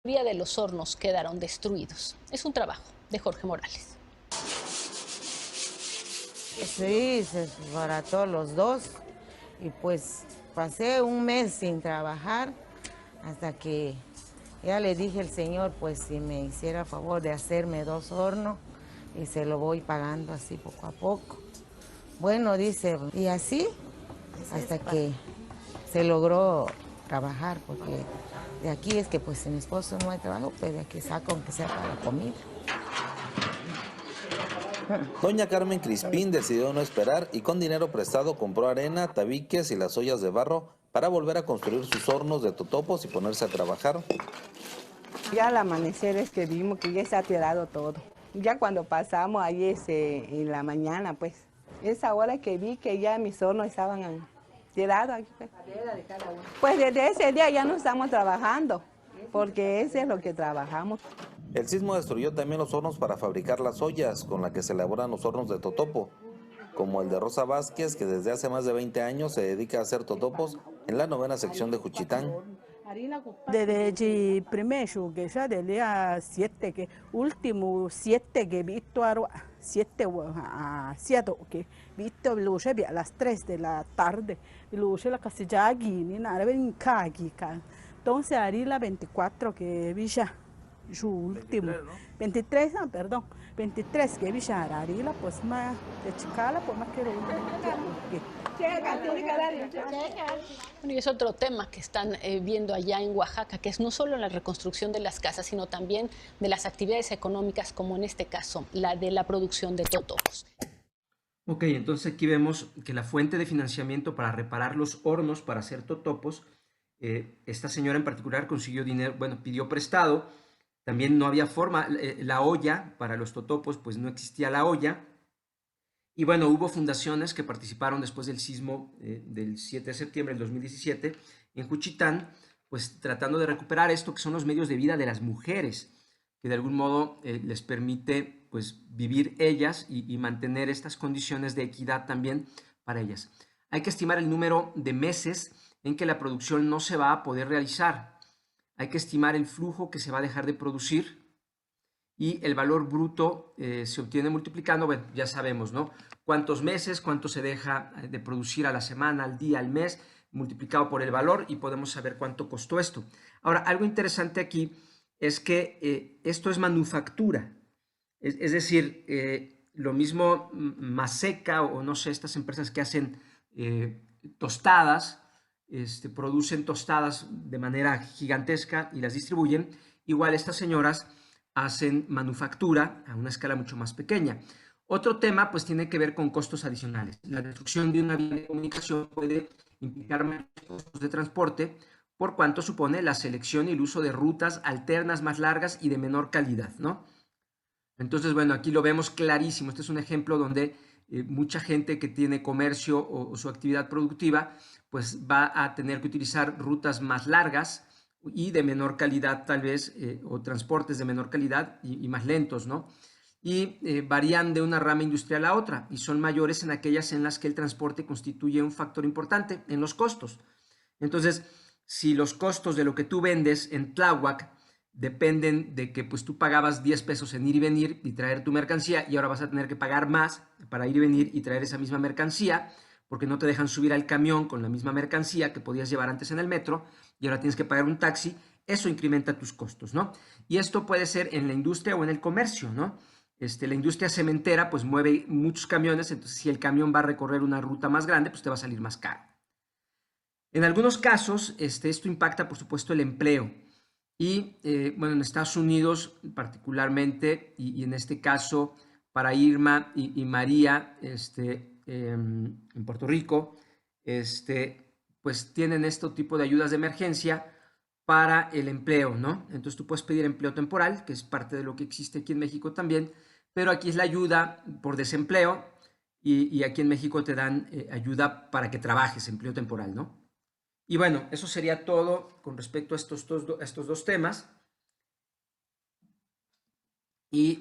Speaker 9: La mayoría de los hornos quedaron destruidos. Es un trabajo de Jorge Morales.
Speaker 10: Sí, se desbarató los dos y pues pasé un mes sin trabajar hasta que ya le dije al señor pues si me hiciera favor de hacerme 2 hornos y se lo voy pagando así poco a poco. Bueno, dice, y así hasta que se logró trabajar, porque de aquí es que pues si mi esposo no hay trabajo, pues de aquí saco aunque sea para la comida.
Speaker 11: Doña Carmen Crispín decidió no esperar y con dinero prestado compró arena, tabiques y las ollas de barro para volver a construir sus hornos de totopos y ponerse a trabajar.
Speaker 12: Ya al amanecer es que vimos que ya se ha tirado todo. Ya cuando pasamos ahí en la mañana, pues, esa hora que vi que ya mis hornos estaban tirados aquí. Pues desde ese día ya no estamos trabajando, porque ese es lo que trabajamos.
Speaker 11: El sismo destruyó también los hornos para fabricar las ollas con las que se elaboran los hornos de totopo, como el de Rosa Vázquez, que desde hace más de 20 años se dedica a hacer totopos en la 9ª sección de Juchitán.
Speaker 13: Desde el primer que ya del día 7, que último 7 que he visto, 7 a 7 que he visto a las 3 de la tarde, luego la casa ya aquí, ni nada, ven aquí. Entonces, ahí la 24 que vi ya, su último, 23, perdón, 23 que vi ya, ahí la pues más de chicala, pues más que
Speaker 9: Bueno, y es otro tema que están viendo allá en Oaxaca, que es no solo la reconstrucción de las casas, sino también de las actividades económicas, como en este caso, la de la producción de totopos.
Speaker 1: Ok, entonces aquí vemos que la fuente de financiamiento para reparar los hornos para hacer totopos, esta señora en particular consiguió dinero, bueno, pidió prestado, también no había forma, la olla para los totopos, pues no existía la olla. Y bueno, hubo fundaciones que participaron después del sismo del 7 de septiembre del 2017 en Juchitán, pues tratando de recuperar esto que son los medios de vida de las mujeres, que de algún modo les permite pues vivir ellas y mantener estas condiciones de equidad también para ellas. Hay que estimar el número de meses en que la producción no se va a poder realizar. Hay que estimar el flujo que se va a dejar de producir y el valor bruto se obtiene multiplicando, bueno, ya sabemos, ¿no? Cuántos meses, cuánto se deja de producir a la semana, al día, al mes, multiplicado por el valor y podemos saber cuánto costó esto. Ahora, algo interesante aquí es que esto es manufactura, es decir, lo mismo Maseca o no sé, estas empresas que hacen tostadas, producen tostadas de manera gigantesca y las distribuyen, igual estas señoras hacen manufactura a una escala mucho más pequeña. Otro tema pues tiene que ver con costos adicionales. La destrucción de una vía de comunicación puede implicar mayores costos de transporte por cuanto supone la selección y el uso de rutas alternas más largas y de menor calidad, ¿no? Entonces, bueno, aquí lo vemos clarísimo. Este es un ejemplo donde mucha gente que tiene comercio o su actividad productiva pues va a tener que utilizar rutas más largas y de menor calidad tal vez, o transportes de menor calidad y más lentos, ¿no? Y varían de una rama industrial a otra y son mayores en aquellas en las que el transporte constituye un factor importante en los costos. Entonces, si los costos de lo que tú vendes en Tláhuac dependen de que pues tú pagabas 10 pesos en ir y venir y traer tu mercancía y ahora vas a tener que pagar más para ir y venir y traer esa misma mercancía porque no te dejan subir al camión con la misma mercancía que podías llevar antes en el metro y ahora tienes que pagar un taxi, eso incrementa tus costos, ¿no? Y esto puede ser en la industria o en el comercio, ¿no? La industria cementera pues mueve muchos camiones, entonces si el camión va a recorrer una ruta más grande, pues te va a salir más caro. En algunos casos, esto impacta, por supuesto, el empleo. Y, bueno, en Estados Unidos particularmente, y en este caso para Irma y María, en Puerto Rico, pues tienen este tipo de ayudas de emergencia para el empleo, ¿no? Entonces tú puedes pedir empleo temporal, que es parte de lo que existe aquí en México también, pero aquí es la ayuda por desempleo y aquí en México te dan ayuda para que trabajes, empleo temporal, ¿no? Y bueno, eso sería todo con respecto a estos dos temas. Y